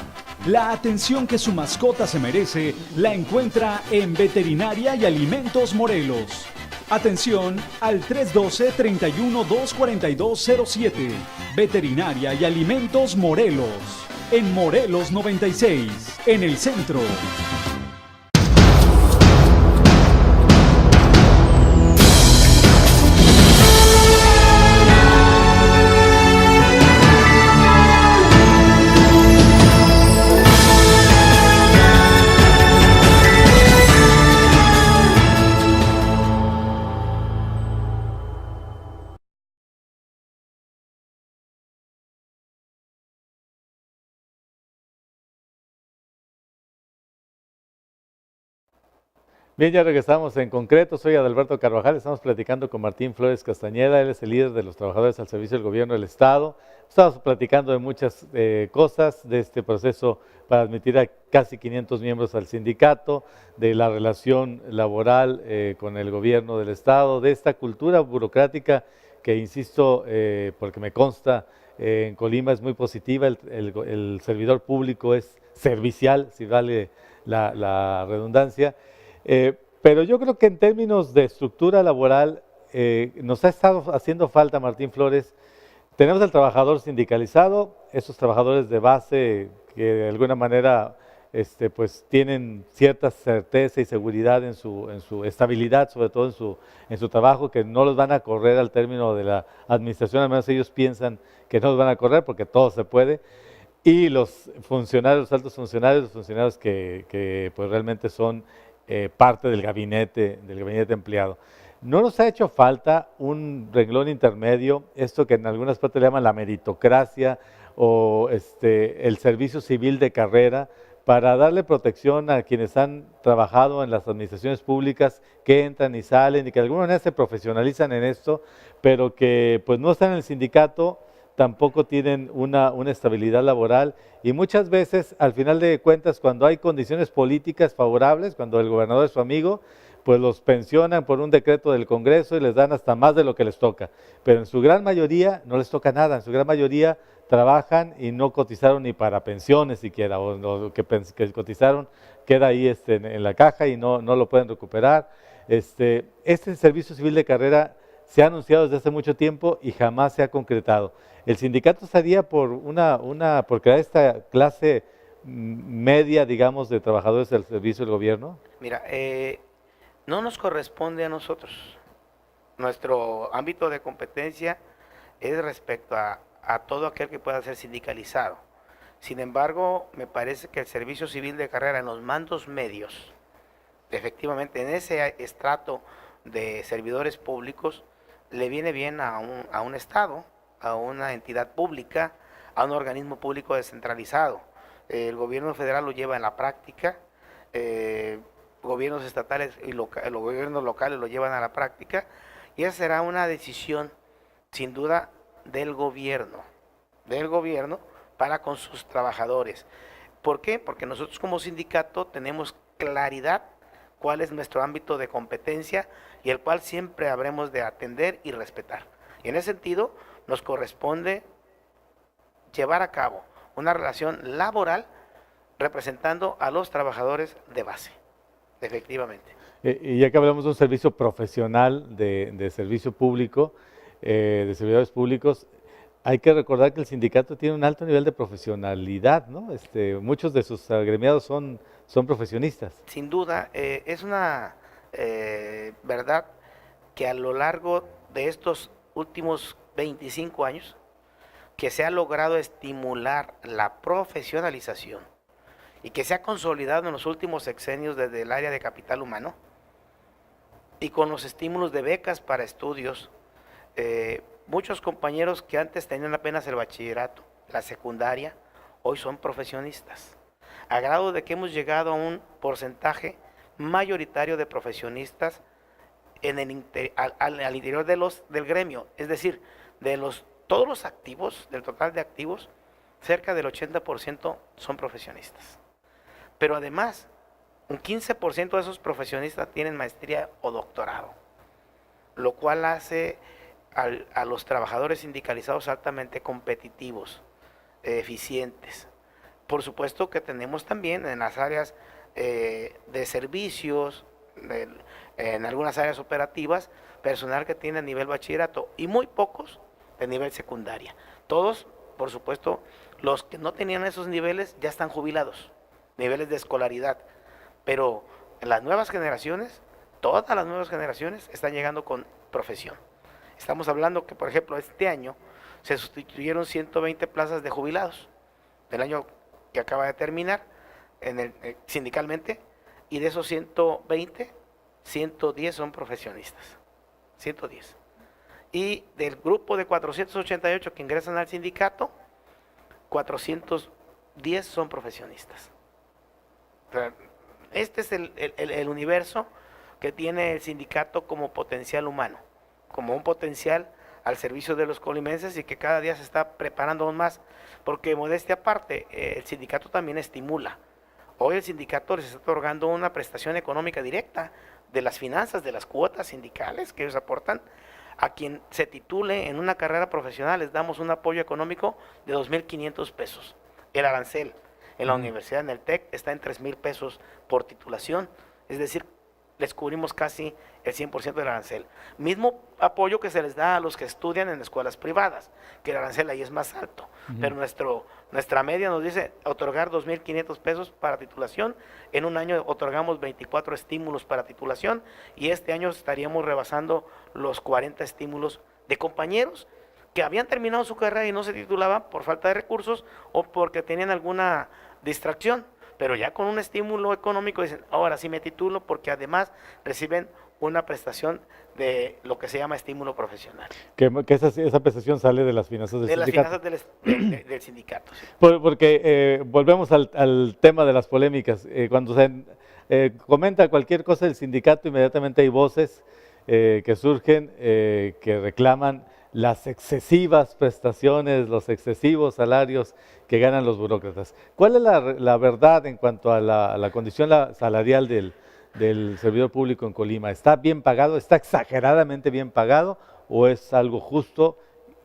La atención que su mascota se merece la encuentra en Veterinaria y Alimentos Morelos. Atención al 312-31-24207. Veterinaria y Alimentos Morelos. En Morelos 96, en el centro. Bien, ya regresamos en concreto. Soy Adalberto Carvajal, estamos platicando con Martín Flores Castañeda, él es el líder de los trabajadores al servicio del gobierno del Estado. Estamos platicando de muchas cosas, de este proceso para admitir a casi 500 miembros al sindicato, de la relación laboral con el gobierno del Estado, de esta cultura burocrática que, insisto, porque me consta, en Colima es muy positiva, el servidor público es servicial, si vale la redundancia. Pero yo creo que en términos de estructura laboral nos ha estado haciendo falta, Martín Flores. Tenemos al trabajador sindicalizado, esos trabajadores de base que de alguna manera pues tienen cierta certeza y seguridad en su estabilidad, sobre todo en su trabajo, que no los van a correr al término de la administración, al menos ellos piensan que no los van a correr porque todo se puede. Y los funcionarios, los altos funcionarios, los funcionarios que pues realmente son parte del gabinete empleado. ¿No nos ha hecho falta un renglón intermedio, esto que en algunas partes le llaman la meritocracia o el servicio civil de carrera, para darle protección a quienes han trabajado en las administraciones públicas, que entran y salen y que de alguna manera se profesionalizan en esto, pero que pues no están en el sindicato, tampoco tienen una estabilidad laboral y muchas veces, al final de cuentas, cuando hay condiciones políticas favorables, cuando el gobernador es su amigo, pues los pensionan por un decreto del Congreso y les dan hasta más de lo que les toca. Pero en su gran mayoría no les toca nada, en su gran mayoría trabajan y no cotizaron ni para pensiones siquiera, o lo que cotizaron queda ahí en la caja y no lo pueden recuperar. Este servicio civil de carrera se ha anunciado desde hace mucho tiempo y jamás se ha concretado. ¿El sindicato estaría por crear esta clase media, digamos, de trabajadores del servicio del gobierno? Mira, no nos corresponde a nosotros. Nuestro ámbito de competencia es respecto a todo aquel que pueda ser sindicalizado. Sin embargo, me parece que el servicio civil de carrera en los mandos medios, efectivamente en ese estrato de servidores públicos, le viene bien a un Estado, a una entidad pública, a un organismo público descentralizado. El gobierno federal lo lleva en la práctica, gobiernos estatales y los gobiernos locales lo llevan a la práctica, y esa será una decisión, sin duda, del gobierno para con sus trabajadores. ¿Por qué? Porque nosotros como sindicato tenemos claridad cuál es nuestro ámbito de competencia y el cual siempre habremos de atender y respetar. Y en ese sentido nos corresponde llevar a cabo una relación laboral representando a los trabajadores de base, efectivamente. Y ya que hablamos de un servicio profesional, de servicio público, de servidores públicos, hay que recordar que el sindicato tiene un alto nivel de profesionalidad, ¿no? Muchos de sus agremiados son profesionistas. Sin duda, es una verdad que a lo largo de estos últimos 25 años, que se ha logrado estimular la profesionalización y que se ha consolidado en los últimos sexenios desde el área de capital humano y con los estímulos de becas para estudios. Muchos compañeros que antes tenían apenas el bachillerato, la secundaria, hoy son profesionistas, a grado de que hemos llegado a un porcentaje mayoritario de profesionistas al interior del gremio, es decir, todos los activos, del total de activos, cerca del 80% son profesionistas. Pero además, un 15% de esos profesionistas tienen maestría o doctorado, lo cual hace a los trabajadores sindicalizados altamente competitivos, eficientes. Por supuesto que tenemos también en las áreas de servicios, en algunas áreas operativas, personal que tiene nivel bachillerato y muy pocos de nivel secundaria. Todos, por supuesto, los que no tenían esos niveles ya están jubilados, niveles de escolaridad, pero las nuevas generaciones, todas las nuevas generaciones están llegando con profesión. Estamos hablando que, por ejemplo, este año se sustituyeron 120 plazas de jubilados del año que acaba de terminar sindicalmente, y de esos 120, 110 son profesionistas, 110. Y del grupo de 488 que ingresan al sindicato, 410 son profesionistas. O sea, este es el universo que tiene el sindicato como potencial humano, como un potencial al servicio de los colimenses, y que cada día se está preparando aún más, porque modestia aparte, el sindicato también estimula. Hoy el sindicato les está otorgando una prestación económica directa de las finanzas, de las cuotas sindicales que ellos aportan. A quien se titule en una carrera profesional les damos un apoyo económico de 2,500 pesos. El arancel en la universidad, en el TEC, está en 3,000 pesos por titulación. Es decir, les cubrimos casi el 100% del arancel. Mismo apoyo que se les da a los que estudian en escuelas privadas, que el arancel ahí es más alto. Pero nuestra media nos dice otorgar 2,500 pesos para titulación. En un año otorgamos 24 estímulos para titulación, y este año estaríamos rebasando los 40 estímulos de compañeros que habían terminado su carrera y no se titulaban por falta de recursos o porque tenían alguna distracción. Pero ya con un estímulo económico dicen, ahora sí me titulo, porque además reciben una prestación de lo que se llama estímulo profesional. Que esa prestación sale de las finanzas del sindicato. De las finanzas del sindicato. Sí. Porque volvemos al tema de las polémicas. Cuando se comenta cualquier cosa del sindicato, inmediatamente hay voces que surgen, que reclaman las excesivas prestaciones, los excesivos salarios que ganan los burócratas. ¿Cuál es la verdad en cuanto a la condición salarial del servidor público en Colima? ¿Está bien pagado? ¿Está exageradamente bien pagado? ¿O es algo justo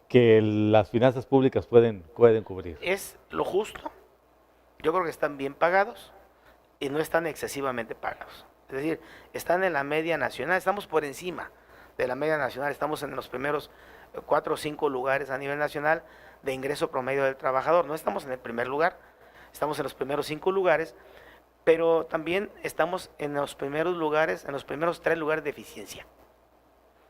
que las finanzas públicas pueden cubrir? Es lo justo. Yo creo que están bien pagados y no están excesivamente pagados. Es decir, están en la media nacional, estamos por encima de la media nacional, estamos en los primeros 4 o 5 lugares a nivel nacional de ingreso promedio del trabajador. No estamos en el primer lugar, estamos en los primeros 5 lugares, pero también estamos en los primeros lugares, en los primeros 3 lugares de eficiencia.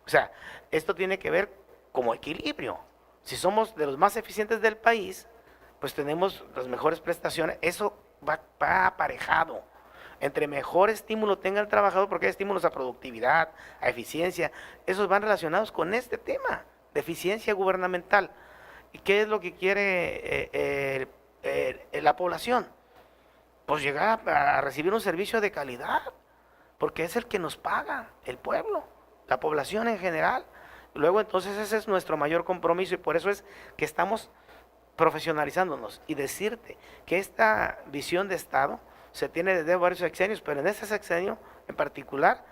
O sea, esto tiene que ver como equilibrio. Si somos de los más eficientes del país, pues tenemos las mejores prestaciones. Eso va aparejado. Entre mejor estímulo tenga el trabajador, porque hay estímulos a productividad, a eficiencia, esos van relacionados con este tema de eficiencia gubernamental. ¿Y qué es lo que quiere la población? Pues llegar a recibir un servicio de calidad, porque es el que nos paga, el pueblo, la población en general. Luego entonces ese es nuestro mayor compromiso, y por eso es que estamos profesionalizándonos. Y decirte que esta visión de Estado se tiene desde varios sexenios, pero en este sexenio en particular,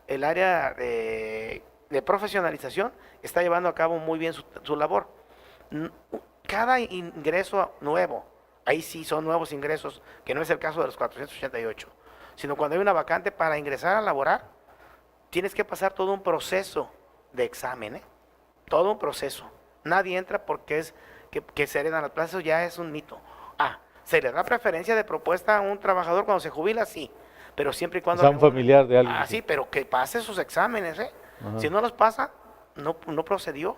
el área de profesionalización está llevando a cabo muy bien su labor. Cada ingreso nuevo, ahí sí son nuevos ingresos, que no es el caso de los 488, sino cuando hay una vacante para ingresar a laborar, tienes que pasar todo un proceso de examen, todo un proceso. Nadie entra porque es que se heredan las plazas, ya es un mito. ¿Se le da preferencia de propuesta a un trabajador cuando se jubila? Sí, pero siempre y cuando... O sea, un familiar de alguien. Sí, pero que pase sus exámenes, Ajá. Si no los pasa, no procedió.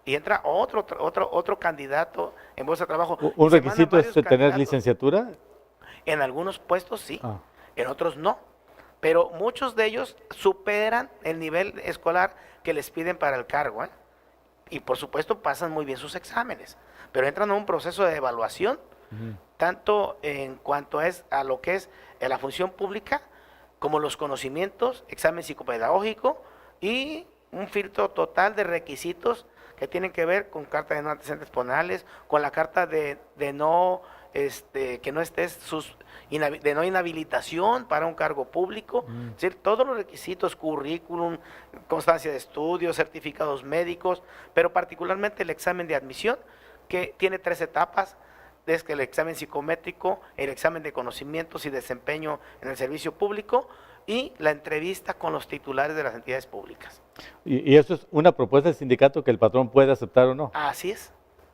Y entra otro candidato en bolsa de trabajo. ¿Un Y se requisito mandan es varios tener candidatos. licenciatura? En algunos puestos sí, Ah. en otros no. Pero muchos de ellos superan el nivel escolar que les piden para el cargo, Y por supuesto pasan muy bien sus exámenes, pero entran a un proceso de evaluación, tanto en cuanto a lo que es la función pública, como los conocimientos, examen psicopedagógico y un filtro total de requisitos que tienen que ver con carta de no antecedentes penales, con la carta de no que no estés de no inhabilitación para un cargo público, es decir, todos los requisitos, currículum, constancia de estudios, certificados médicos, pero particularmente el examen de admisión, que tiene 3 etapas, es que el examen psicométrico, el examen de conocimientos y desempeño en el servicio público y la entrevista con los titulares de las entidades públicas. ¿Y eso es una propuesta del sindicato que el patrón puede aceptar o no? Así es,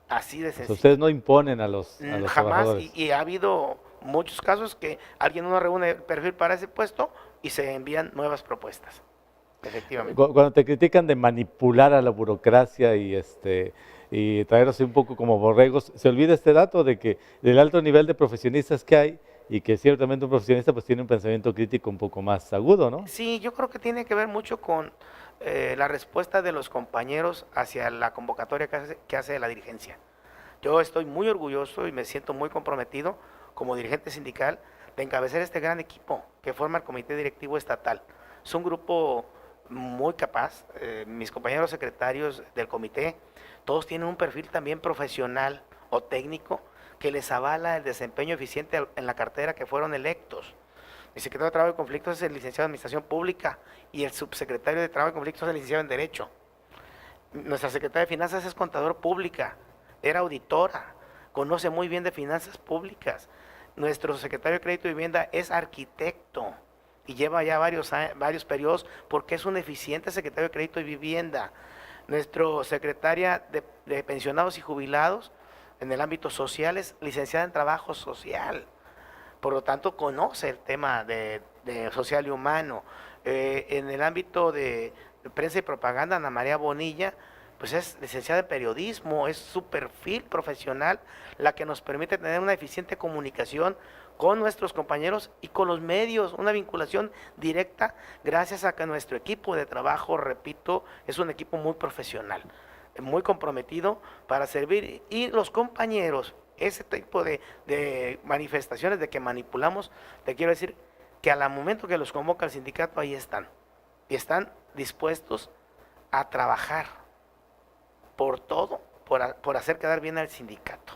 así de O sea, sencillo. ustedes no imponen a los Jamás, trabajadores. y ha habido muchos casos que alguien no reúne el perfil para ese puesto y se envían nuevas propuestas. Efectivamente. Cuando te critican de manipular a la burocracia y traerlos un poco como borregos, se olvida este dato de que del alto nivel de profesionistas que hay y que ciertamente un profesionista pues tiene un pensamiento crítico un poco más agudo, ¿no? Sí, yo creo que tiene que ver mucho con la respuesta de los compañeros hacia la convocatoria que hace la dirigencia. Yo estoy muy orgulloso y me siento muy comprometido como dirigente sindical de encabezar este gran equipo que forma el Comité Directivo Estatal. Es un grupo muy capaz, mis compañeros secretarios del comité, todos tienen un perfil también profesional o técnico que les avala el desempeño eficiente en la cartera que fueron electos. Mi secretario de Trabajo y Conflictos es el licenciado en Administración Pública y el subsecretario de Trabajo y Conflictos es el licenciado en Derecho. Nuestra secretaria de Finanzas es contador pública, era auditora, conoce muy bien de finanzas públicas. Nuestro secretario de Crédito y Vivienda es arquitecto y lleva ya varios periodos porque es un eficiente secretario de Crédito y Vivienda. Nuestro secretaria de Pensionados y Jubilados en el ámbito social es licenciada en Trabajo Social. Por lo tanto, conoce el tema de social y humano. En el ámbito de prensa y propaganda, Ana María Bonilla, pues es licenciada en periodismo, es su perfil profesional la que nos permite tener una eficiente comunicación con nuestros compañeros y con los medios, una vinculación directa gracias a que nuestro equipo de trabajo, repito, es un equipo muy profesional, muy comprometido para servir, y los compañeros, ese tipo de manifestaciones de que manipulamos, te quiero decir que al momento que los convoca el sindicato ahí están, y están dispuestos a trabajar por todo, por hacer quedar bien al sindicato.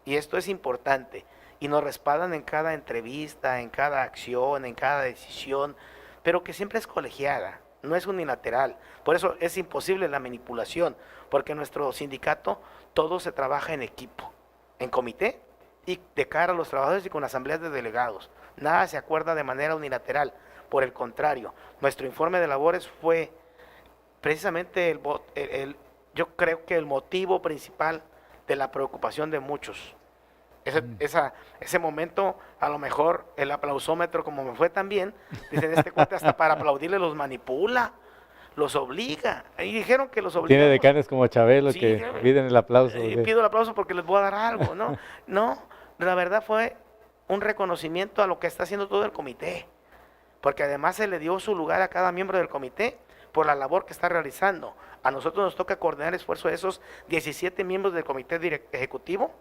Y esto es importante, y nos respaldan en cada entrevista, en cada acción, en cada decisión, pero que siempre es colegiada, no es unilateral. Por eso es imposible la manipulación, porque nuestro sindicato todo se trabaja en equipo, en comité y de cara a los trabajadores y con asambleas de delegados. Nada se acuerda de manera unilateral, por el contrario, nuestro informe de labores fue precisamente yo creo que el motivo principal de la preocupación de muchos. Ese momento, a lo mejor el aplausómetro, como me fue también, dicen, este cuate hasta para aplaudirle los manipula, los obliga. Y dijeron que los obliga. Tiene decanes como Chabelo Sí, que piden el aplauso. Pido el aplauso porque les voy a dar algo, ¿no? No, la verdad fue un reconocimiento a lo que está haciendo todo el comité, porque además se le dio su lugar a cada miembro del comité por la labor que está realizando. A nosotros nos toca coordinar el esfuerzo de esos 17 miembros del comité ejecutivo,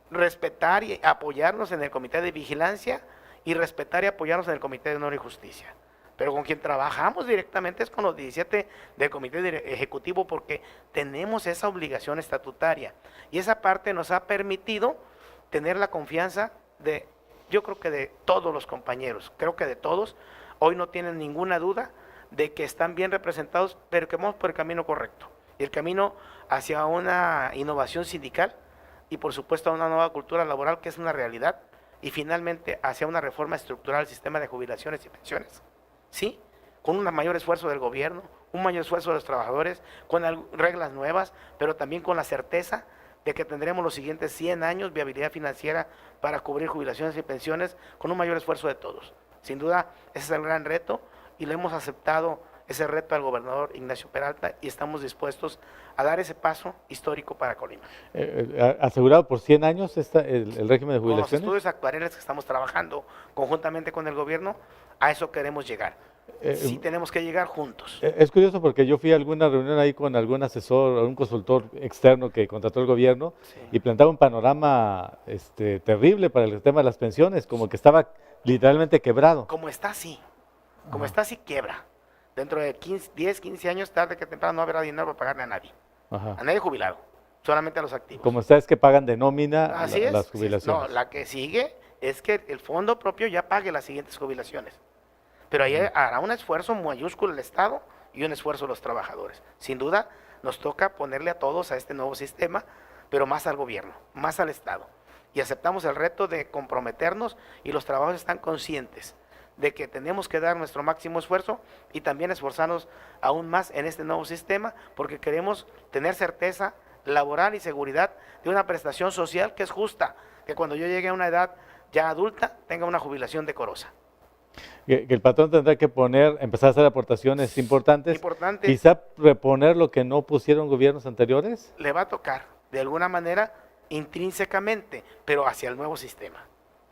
respetar y apoyarnos en el comité de vigilancia y respetar y apoyarnos en el comité de honor y justicia. Pero con quien trabajamos directamente es con los 17 del comité ejecutivo, porque tenemos esa obligación estatutaria. Y esa parte nos ha permitido tener la confianza yo creo que de todos los compañeros, creo que de todos, hoy no tienen ninguna duda de que están bien representados, pero que vamos por el camino correcto. Y el camino hacia una innovación sindical y por supuesto a una nueva cultura laboral que es una realidad, y finalmente hacia una reforma estructural del sistema de jubilaciones y pensiones. ¿Sí? Con un mayor esfuerzo del gobierno, un mayor esfuerzo de los trabajadores, con reglas nuevas, pero también con la certeza de que tendremos los siguientes 100 años viabilidad financiera para cubrir jubilaciones y pensiones con un mayor esfuerzo de todos. Sin duda, ese es el gran reto y le hemos aceptado ese reto al gobernador Ignacio Peralta y estamos dispuestos a dar ese paso histórico para Colima. ¿Asegurado por 100 años el régimen de Con los jubilaciones? estudios actuariales que estamos trabajando conjuntamente con el gobierno, a eso queremos llegar. Sí tenemos que llegar juntos. Es curioso porque yo fui a alguna reunión ahí con algún asesor, algún consultor externo que contrató el gobierno y planteaba un panorama terrible para el tema de las pensiones, como que estaba literalmente quebrado. Como está así, quiebra. Dentro de 10, 15 años, tarde que temprano, no habrá dinero para pagarle a nadie. Ajá. A nadie jubilado, solamente a los activos. Como está es que pagan de nómina Así es. las Sí, jubilaciones. no, la que sigue es que el fondo propio ya pague las siguientes jubilaciones. Pero ahí hará un esfuerzo mayúsculo el Estado y un esfuerzo los trabajadores. Sin duda, nos toca ponerle a todos a este nuevo sistema, pero más al gobierno, más al Estado. Y aceptamos el reto de comprometernos y los trabajadores están conscientes de que tenemos que dar nuestro máximo esfuerzo y también esforzarnos aún más en este nuevo sistema porque queremos tener certeza laboral y seguridad de una prestación social que es justa, que cuando yo llegue a una edad ya adulta tenga una jubilación decorosa. Que el patrón tendrá que empezar a hacer aportaciones importantes, quizá reponer lo que no pusieron gobiernos anteriores. Le va a tocar, de alguna manera, intrínsecamente, pero hacia el nuevo sistema,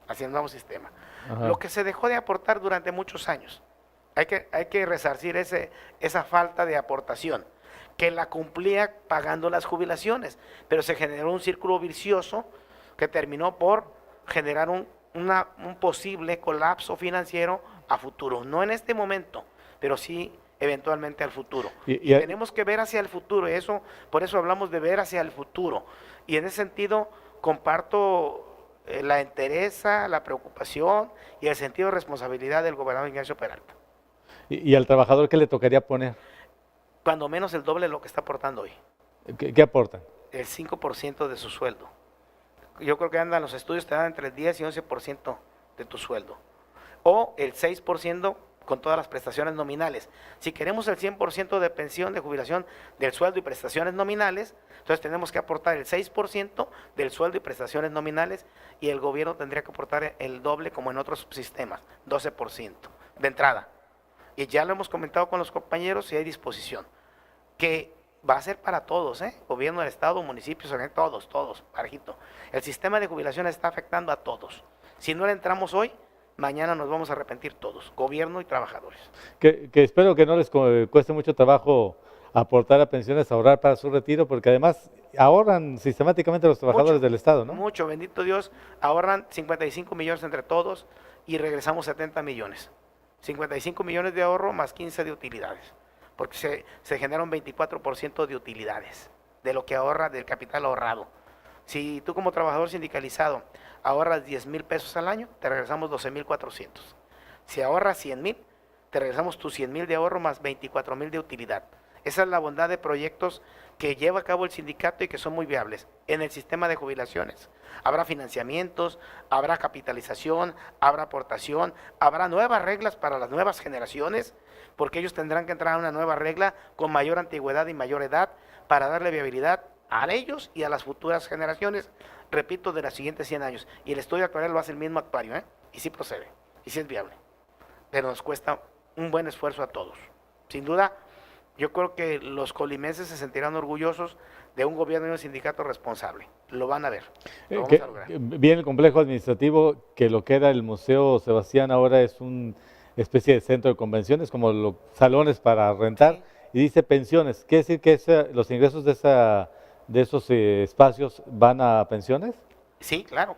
Ajá. Lo que se dejó de aportar durante muchos años, hay que resarcir esa falta de aportación, que la cumplía pagando las jubilaciones, pero se generó un círculo vicioso que terminó por generar un posible colapso financiero a futuro, no en este momento, pero sí eventualmente al futuro. Y tenemos que ver hacia el futuro, por eso hablamos de ver hacia el futuro. Y en ese sentido comparto la entereza, la preocupación y el sentido de responsabilidad del gobernador Ignacio Peralta. ¿Y al trabajador qué le tocaría poner? Cuando menos el doble de lo que está aportando hoy. ¿Qué aportan? El 5% de su sueldo. Yo creo que andan los estudios, te dan entre el 10 y 11% de tu sueldo. O el 6% con todas las prestaciones nominales. Si queremos el 100% de pensión, de jubilación, del sueldo y prestaciones nominales, entonces tenemos que aportar el 6% del sueldo y prestaciones nominales y el gobierno tendría que aportar el doble como en otros sistemas, 12% de entrada. Y ya lo hemos comentado con los compañeros y hay disposición, que va a ser para todos, gobierno del estado, municipios, todos, parejito. El sistema de jubilación está afectando a todos. Si no le entramos hoy, mañana nos vamos a arrepentir todos, gobierno y trabajadores. Que espero que no les cueste mucho trabajo aportar a pensiones, ahorrar para su retiro, porque además ahorran sistemáticamente los trabajadores del Estado, ¿no? Mucho, bendito Dios, ahorran 55 millones entre todos y regresamos 70 millones. 55 millones de ahorro más 15 de utilidades, porque se genera un 24% de utilidades de lo que ahorra, del capital ahorrado. Si tú como trabajador sindicalizado ahorras 10,000 pesos al año, te regresamos 12,400. Si ahorras 100,000, te regresamos tus 100,000 de ahorro más 24,000 de utilidad. Esa es la bondad de proyectos que lleva a cabo el sindicato y que son muy viables en el sistema de jubilaciones. Habrá financiamientos, habrá capitalización, habrá aportación, habrá nuevas reglas para las nuevas generaciones, porque ellos tendrán que entrar a una nueva regla con mayor antigüedad y mayor edad para darle viabilidad a ellos y a las futuras generaciones, repito, de los siguientes 100 años. Y el estudio actual lo hace el mismo actuario, y sí procede, y sí es viable. Pero nos cuesta un buen esfuerzo a todos. Sin duda, yo creo que los colimenses se sentirán orgullosos de un gobierno y un sindicato responsable. Lo van a ver, lo vamos a lograr. Bien, el complejo administrativo, que lo que era el Museo Sebastián ahora es una especie de centro de convenciones, como los salones para rentar, sí. Y dice pensiones. ¿Quiere decir que los ingresos de esos espacios van a pensiones? Sí, claro.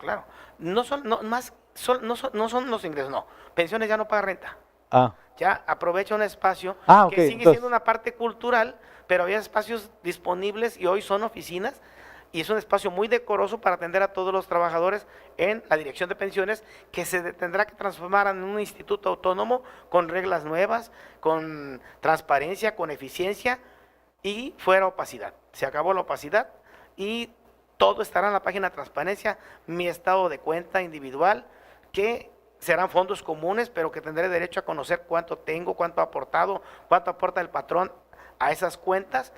No son los ingresos, no. Pensiones ya no paga renta. Ya aprovecha un espacio que sigue siendo una parte cultural, pero había espacios disponibles y hoy son oficinas y es un espacio muy decoroso para atender a todos los trabajadores en la dirección de pensiones, que se tendrá que transformar en un instituto autónomo con reglas nuevas, con transparencia, con eficiencia y fuera opacidad. Se acabó la opacidad y todo estará en la página de transparencia, mi estado de cuenta individual, que serán fondos comunes, pero que tendré derecho a conocer cuánto tengo, cuánto ha aportado, cuánto aporta el patrón a esas cuentas,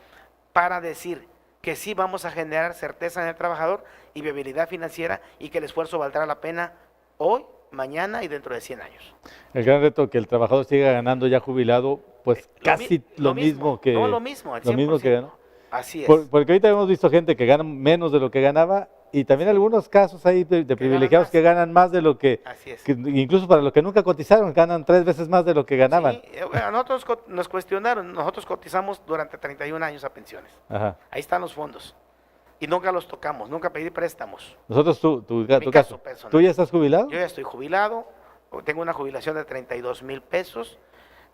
para decir que sí vamos a generar certeza en el trabajador y viabilidad financiera, y que el esfuerzo valdrá la pena hoy, mañana y dentro de 100 años. El gran reto que el trabajador siga ganando ya jubilado, pues casi lo mismo que... No, lo mismo, al lo mismo que 100%. ganó. Así es. Porque ahorita hemos visto gente que gana menos de lo que ganaba, y también algunos casos ahí de privilegiados más. que ganan más de lo que, Así es. incluso para los que nunca cotizaron, ganan 3 veces más de lo que ganaban. Sí, a nosotros nos cuestionaron, nosotros cotizamos durante 31 años a pensiones. Ajá. Ahí están los fondos. Y nunca los tocamos, nunca pedí préstamos. Nosotros, tu Mi caso, caso personal. ¿tú ya estás jubilado? Yo ya estoy jubilado, tengo una jubilación de 32,000 pesos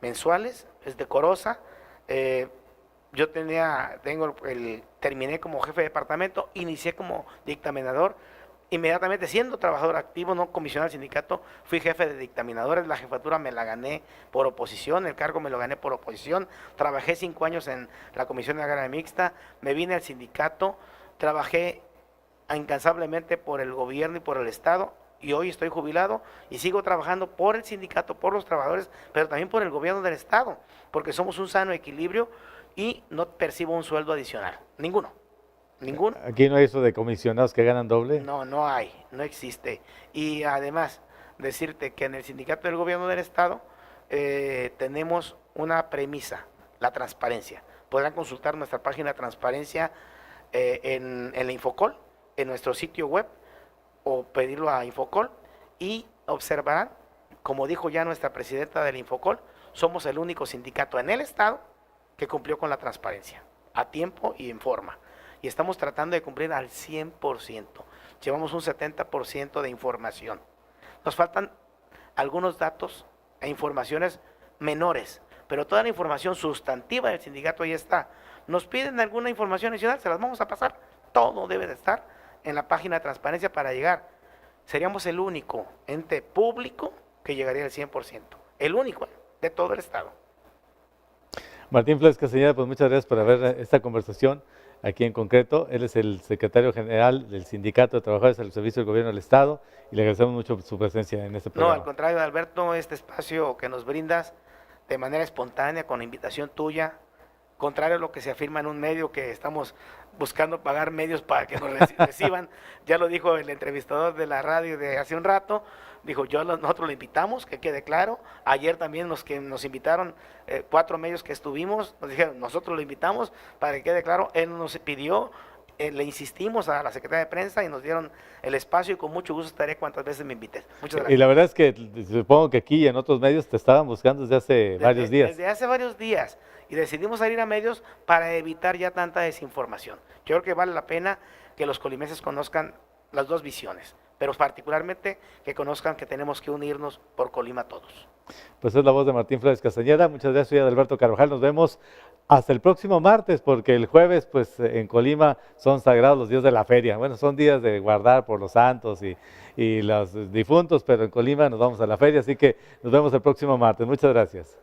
mensuales, es decorosa. Terminé como jefe de departamento, inicié como dictaminador. Inmediatamente, siendo trabajador activo, no comisionado al sindicato, fui jefe de dictaminadores. La jefatura me la gané por oposición, el cargo me lo gané por oposición. Trabajé 5 años en la Comisión Agraria Mixta, me vine al sindicato, trabajé incansablemente por el gobierno y por el Estado, y hoy estoy jubilado y sigo trabajando por el sindicato, por los trabajadores, pero también por el gobierno del Estado, porque somos un sano equilibrio y no percibo un sueldo adicional, ninguno. Aquí no hay eso de comisionados que ganan doble. No, no hay, no existe. Y además, decirte que en el sindicato del gobierno del Estado tenemos una premisa, la transparencia. Podrán consultar nuestra página de transparencia en la Infocol, en nuestro sitio web, o pedirlo a Infocol, y observarán, como dijo ya nuestra presidenta del Infocol, somos el único sindicato en el Estado que cumplió con la transparencia, a tiempo y en forma. Y estamos tratando de cumplir al 100%. Llevamos un 70% de información. Nos faltan algunos datos e informaciones menores, pero toda la información sustantiva del sindicato ahí está. Nos piden alguna información adicional, se las vamos a pasar. Todo debe de estar en la página de transparencia para llegar. Seríamos el único ente público que llegaría al 100%. El único de todo el Estado. Martín Flores Castañeda, pues muchas gracias por haber esta conversación aquí en concreto. Él es el secretario general del Sindicato de Trabajadores al Servicio del Gobierno del Estado, y le agradecemos mucho su presencia en este programa. No, al contrario, Alberto, este espacio que nos brindas de manera espontánea, con invitación tuya, contrario a lo que se afirma en un medio, que estamos buscando pagar medios para que nos reciban. Ya lo dijo el entrevistador de la radio de hace un rato, dijo, nosotros lo invitamos, que quede claro. Ayer también nos invitaron 4 medios que estuvimos, nos dijeron, nosotros lo invitamos, para que quede claro. Él nos pidió, le insistimos a la Secretaría de Prensa y nos dieron el espacio, y con mucho gusto estaré cuantas veces me invites. Muchas gracias. Y la verdad es que supongo que aquí y en otros medios te estaban buscando desde hace varios días. Desde hace varios días. Y decidimos salir a medios para evitar ya tanta desinformación. Yo creo que vale la pena que los colimenses conozcan las dos visiones, pero particularmente que conozcan que tenemos que unirnos por Colima todos. Pues es la voz de Martín Flores Castañeda. Muchas gracias, soy Adalberto Carvajal. Nos vemos hasta el próximo martes, porque el jueves, pues en Colima son sagrados los días de la feria. Bueno, son días de guardar por los santos y los difuntos, pero en Colima nos vamos a la feria, así que nos vemos el próximo martes. Muchas gracias.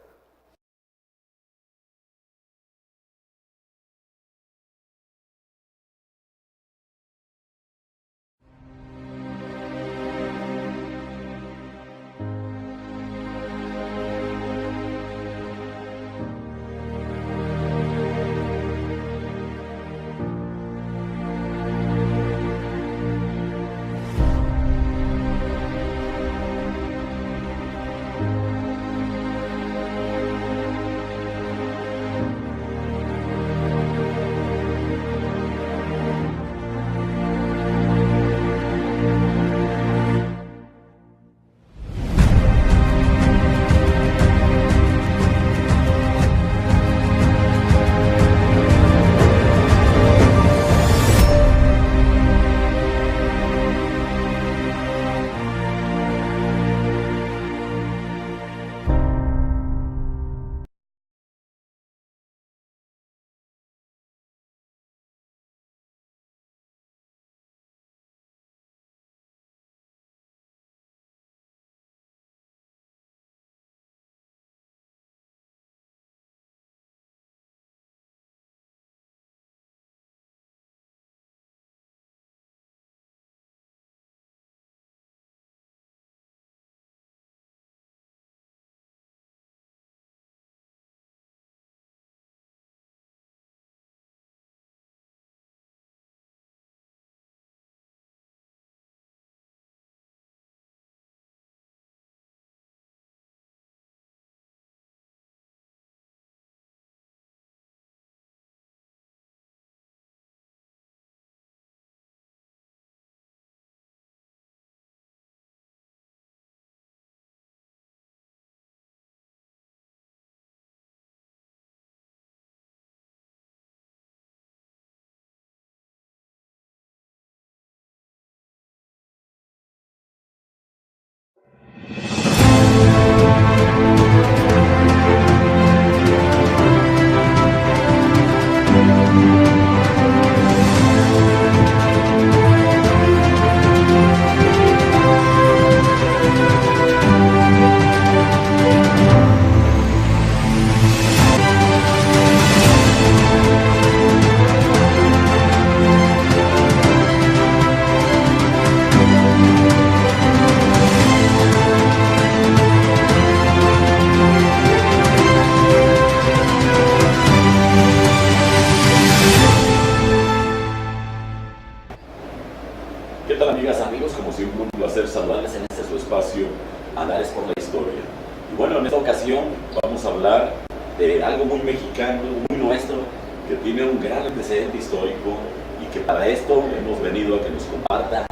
que tiene un gran antecedente histórico y que para esto hemos venido a que nos comparta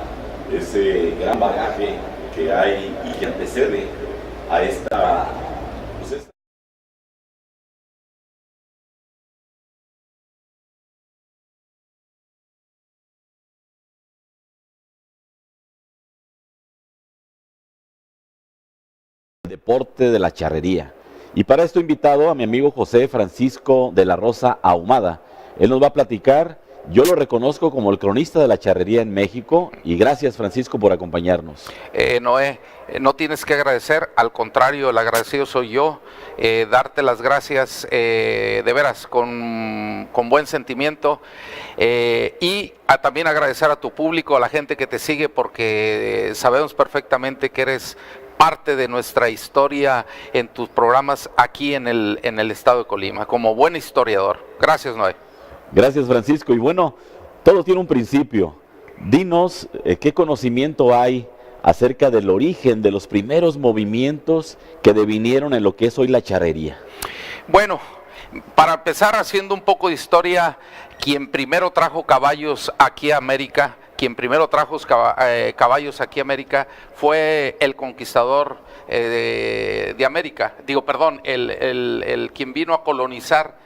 ese gran bagaje que hay y que antecede a esta, pues esta deporte de la charrería. Y para esto he invitado a mi amigo José Francisco de la Rosa Ahumada. Él nos va a platicar. Yo lo reconozco como el cronista de la charrería en México y gracias, Francisco, por acompañarnos. Noé, no tienes que agradecer, al contrario, el agradecido soy yo, darte las gracias de veras con buen sentimiento y también agradecer a tu público, a la gente que te sigue, porque sabemos perfectamente que eres parte de nuestra historia en tus programas aquí en el estado de Colima, como buen historiador. Gracias, Noé. Gracias, Francisco. Y bueno, todo tiene un principio. Dinos qué conocimiento hay acerca del origen de los primeros movimientos que devinieron en lo que es hoy la charrería. Bueno, para empezar haciendo un poco de historia, quien primero trajo caballos aquí a América, fue el conquistador de América. El quien vino a colonizar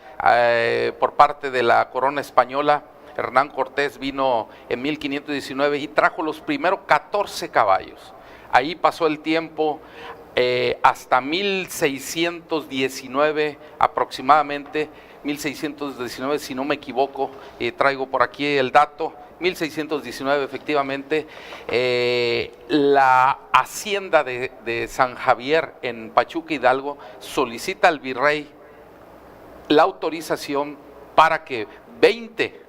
por parte de la corona española. Hernán Cortés vino en 1519 y trajo los primeros 14 caballos. Ahí pasó el tiempo hasta 1619 aproximadamente, 1619 si no me equivoco, traigo por aquí el dato, 1619 efectivamente, la hacienda de San Javier en Pachuca, Hidalgo, solicita al virrey la autorización para que 20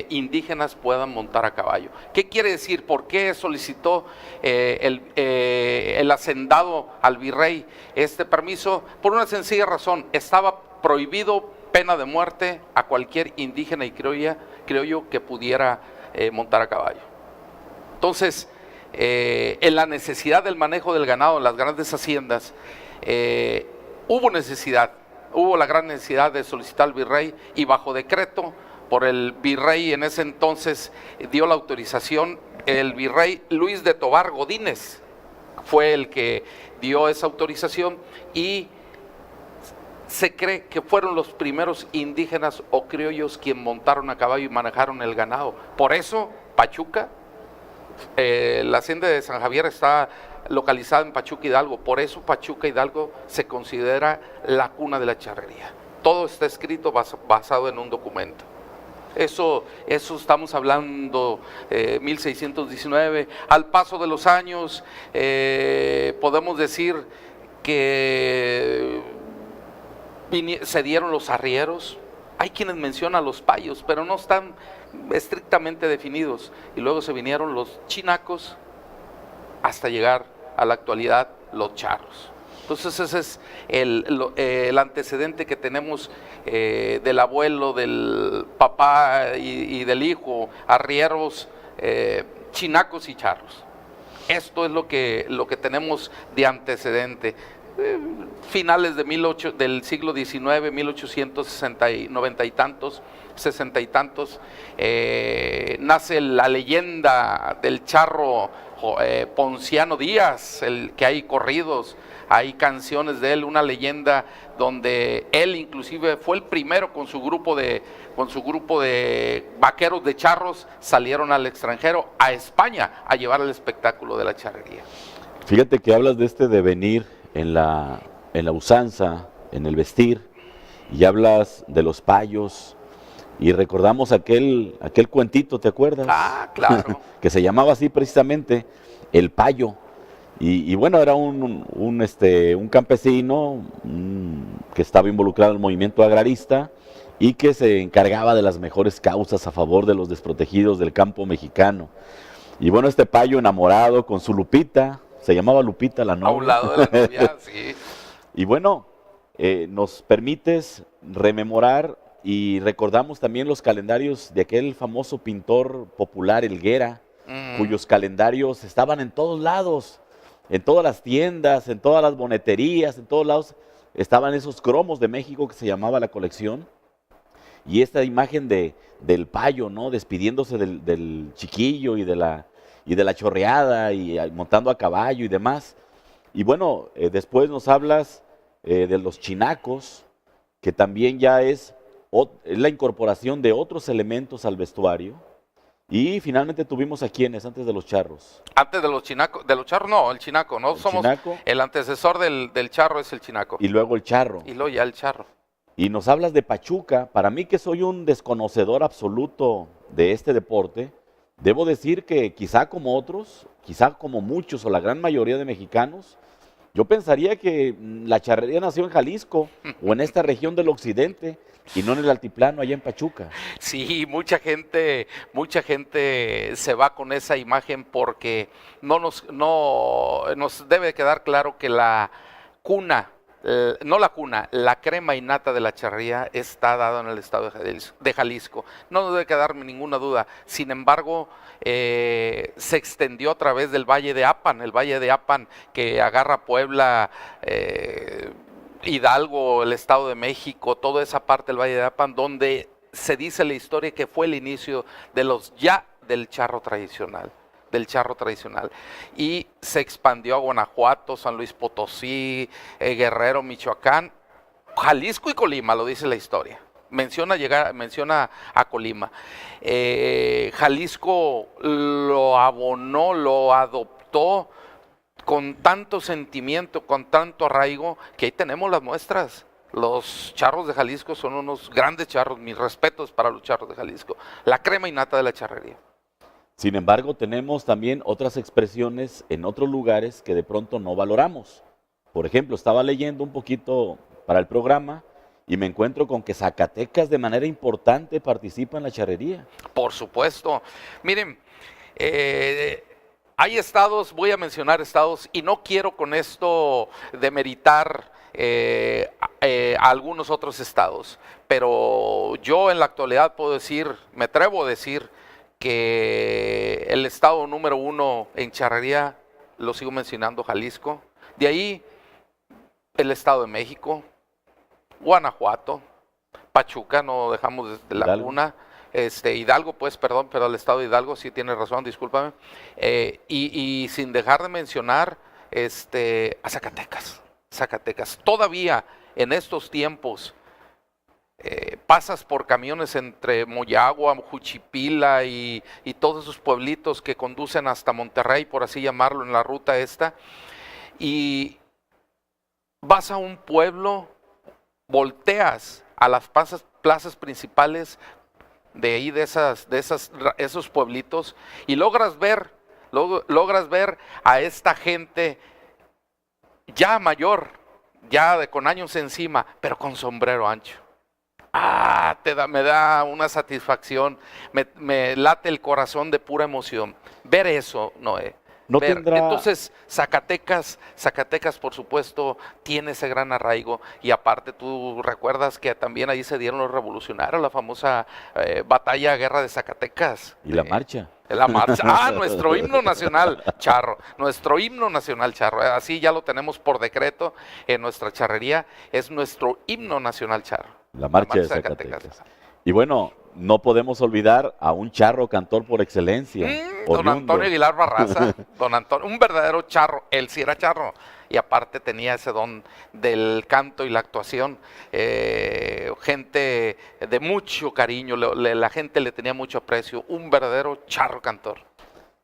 indígenas puedan montar a caballo. ¿Qué quiere decir? ¿Por qué solicitó el hacendado al virrey este permiso? Por una sencilla razón: estaba prohibido pena de muerte a cualquier indígena y criollo que pudiera montar a caballo. Entonces, en la necesidad del manejo del ganado en las grandes haciendas, hubo la gran necesidad de solicitar al virrey, y bajo decreto por el virrey en ese entonces dio la autorización. El virrey Luis de Tobar Godínez fue el que dio esa autorización, y se cree que fueron los primeros indígenas o criollos quien montaron a caballo y manejaron el ganado. Por eso Pachuca, la hacienda de San Javier está localizada en Pachuca, Hidalgo. Por eso Pachuca, Hidalgo se considera la cuna de la charrería. Todo está escrito basado en un documento. Eso estamos hablando 1619. Al paso de los años podemos decir que se dieron los arrieros. Hay quienes mencionan los payos, pero no están estrictamente definidos. Y luego se vinieron los chinacos hasta llegar a la actualidad los charros. Entonces ese es el antecedente que tenemos del abuelo, del papá y del hijo, arrieros, chinacos y charros. Esto es lo que tenemos de antecedente. Finales del siglo XIX, 1860 y 90 y tantos, 60 y tantos, nace la leyenda del charro Ponciano Díaz, que hay corridos, hay canciones de él, una leyenda donde él inclusive fue el primero con su grupo de vaqueros de charros, salieron al extranjero, a España, a llevar el espectáculo de la charrería. Fíjate que hablas de este devenir en la usanza, en el vestir, y hablas de los payos, y recordamos aquel cuentito, ¿te acuerdas? Ah, claro. Que se llamaba así precisamente, El Payo. Y bueno, era un campesino que estaba involucrado en el movimiento agrarista y que se encargaba de las mejores causas a favor de los desprotegidos del campo mexicano. Y bueno, este payo enamorado con su Lupita, se llamaba Lupita la novia. A un lado de la novia, sí. Y bueno, nos permites rememorar y recordamos también los calendarios de aquel famoso pintor popular, Helguera, cuyos calendarios estaban en todos lados, en todas las tiendas, en todas las boneterías, en todos lados estaban esos cromos de México que se llamaba la colección. y esta imagen del payo, ¿no? Despidiéndose del chiquillo y de la chorreada y montando a caballo y demás. Y bueno, después nos hablas de los chinacos, que también ya es la incorporación de otros elementos al vestuario. Y finalmente tuvimos a quienes antes de los charros. Antes de los chinacos, de los charros no, el chinaco, no El somos, chinaco. el antecesor del charro es el chinaco. Y luego el charro. Y luego ya el charro. Y nos hablas de Pachuca. Para mí, que soy un desconocedor absoluto de este deporte, debo decir que quizá como otros, quizá como muchos o la gran mayoría de mexicanos, yo pensaría que la charrería nació en Jalisco o en esta región del occidente y no en el altiplano allá en Pachuca. Sí, mucha gente se va con esa imagen porque no nos debe quedar claro que la cuna, la crema innata de la charrería está dada en el estado de Jalisco. No nos debe quedar ninguna duda. Sin embargo, se extendió a través del Valle de Apan, el Valle de Apan que agarra Puebla, Hidalgo, el Estado de México, toda esa parte del Valle de Apan, donde se dice la historia que fue el inicio del charro tradicional. Y se expandió a Guanajuato, San Luis Potosí, Guerrero, Michoacán, Jalisco y Colima, lo dice la historia. Menciona a Colima. Jalisco lo abonó, lo adoptó con tanto sentimiento, con tanto arraigo, que ahí tenemos las muestras. Los charros de Jalisco son unos grandes charros, mis respetos para los charros de Jalisco. La crema innata de la charrería. Sin embargo, tenemos también otras expresiones en otros lugares que de pronto no valoramos. Por ejemplo, estaba leyendo un poquito para el programa y me encuentro con que Zacatecas de manera importante participa en la charrería. Por supuesto. Miren, hay estados, voy a mencionar estados, y no quiero con esto demeritar a algunos otros estados, pero yo en la actualidad puedo decir, me atrevo a decir, que el estado número 1 en charrería, lo sigo mencionando, Jalisco. De ahí, el Estado de México, Guanajuato, Pachuca, no dejamos de laguna, Hidalgo, pues, perdón, pero el Estado de Hidalgo, sí tiene razón, discúlpame. Y sin dejar de mencionar a Zacatecas. Todavía en estos tiempos, pasas por camiones entre Moyagua, Juchipila y todos esos pueblitos que conducen hasta Monterrey, por así llamarlo, en la ruta esta, y vas a un pueblo, volteas a las plazas principales de ahí, de esos pueblitos, y logras ver a esta gente ya mayor, con años encima, pero con sombrero ancho. Me da una satisfacción, me late el corazón de pura emoción. Ver eso, Noé. Entonces, Zacatecas, por supuesto, tiene ese gran arraigo. Y aparte, tú recuerdas que también ahí se dieron los revolucionarios, la famosa guerra de Zacatecas. Y la marcha. La marcha. Nuestro himno nacional, charro. Nuestro himno nacional, charro. Así ya lo tenemos por decreto en nuestra charrería. Es nuestro himno nacional, charro. La marcha de Zacatecas. Y bueno, no podemos olvidar a un charro cantor por excelencia. Don Antonio Aguilar Barraza. Don Antonio, un verdadero charro. Él sí era charro. Y aparte tenía ese don del canto y la actuación. Gente de mucho cariño. La gente le tenía mucho aprecio. Un verdadero charro cantor.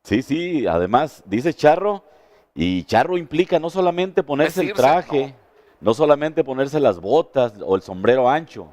Sí. Además, dice charro. Y charro implica no solamente ponerse el traje. No solamente ponerse las botas o el sombrero ancho,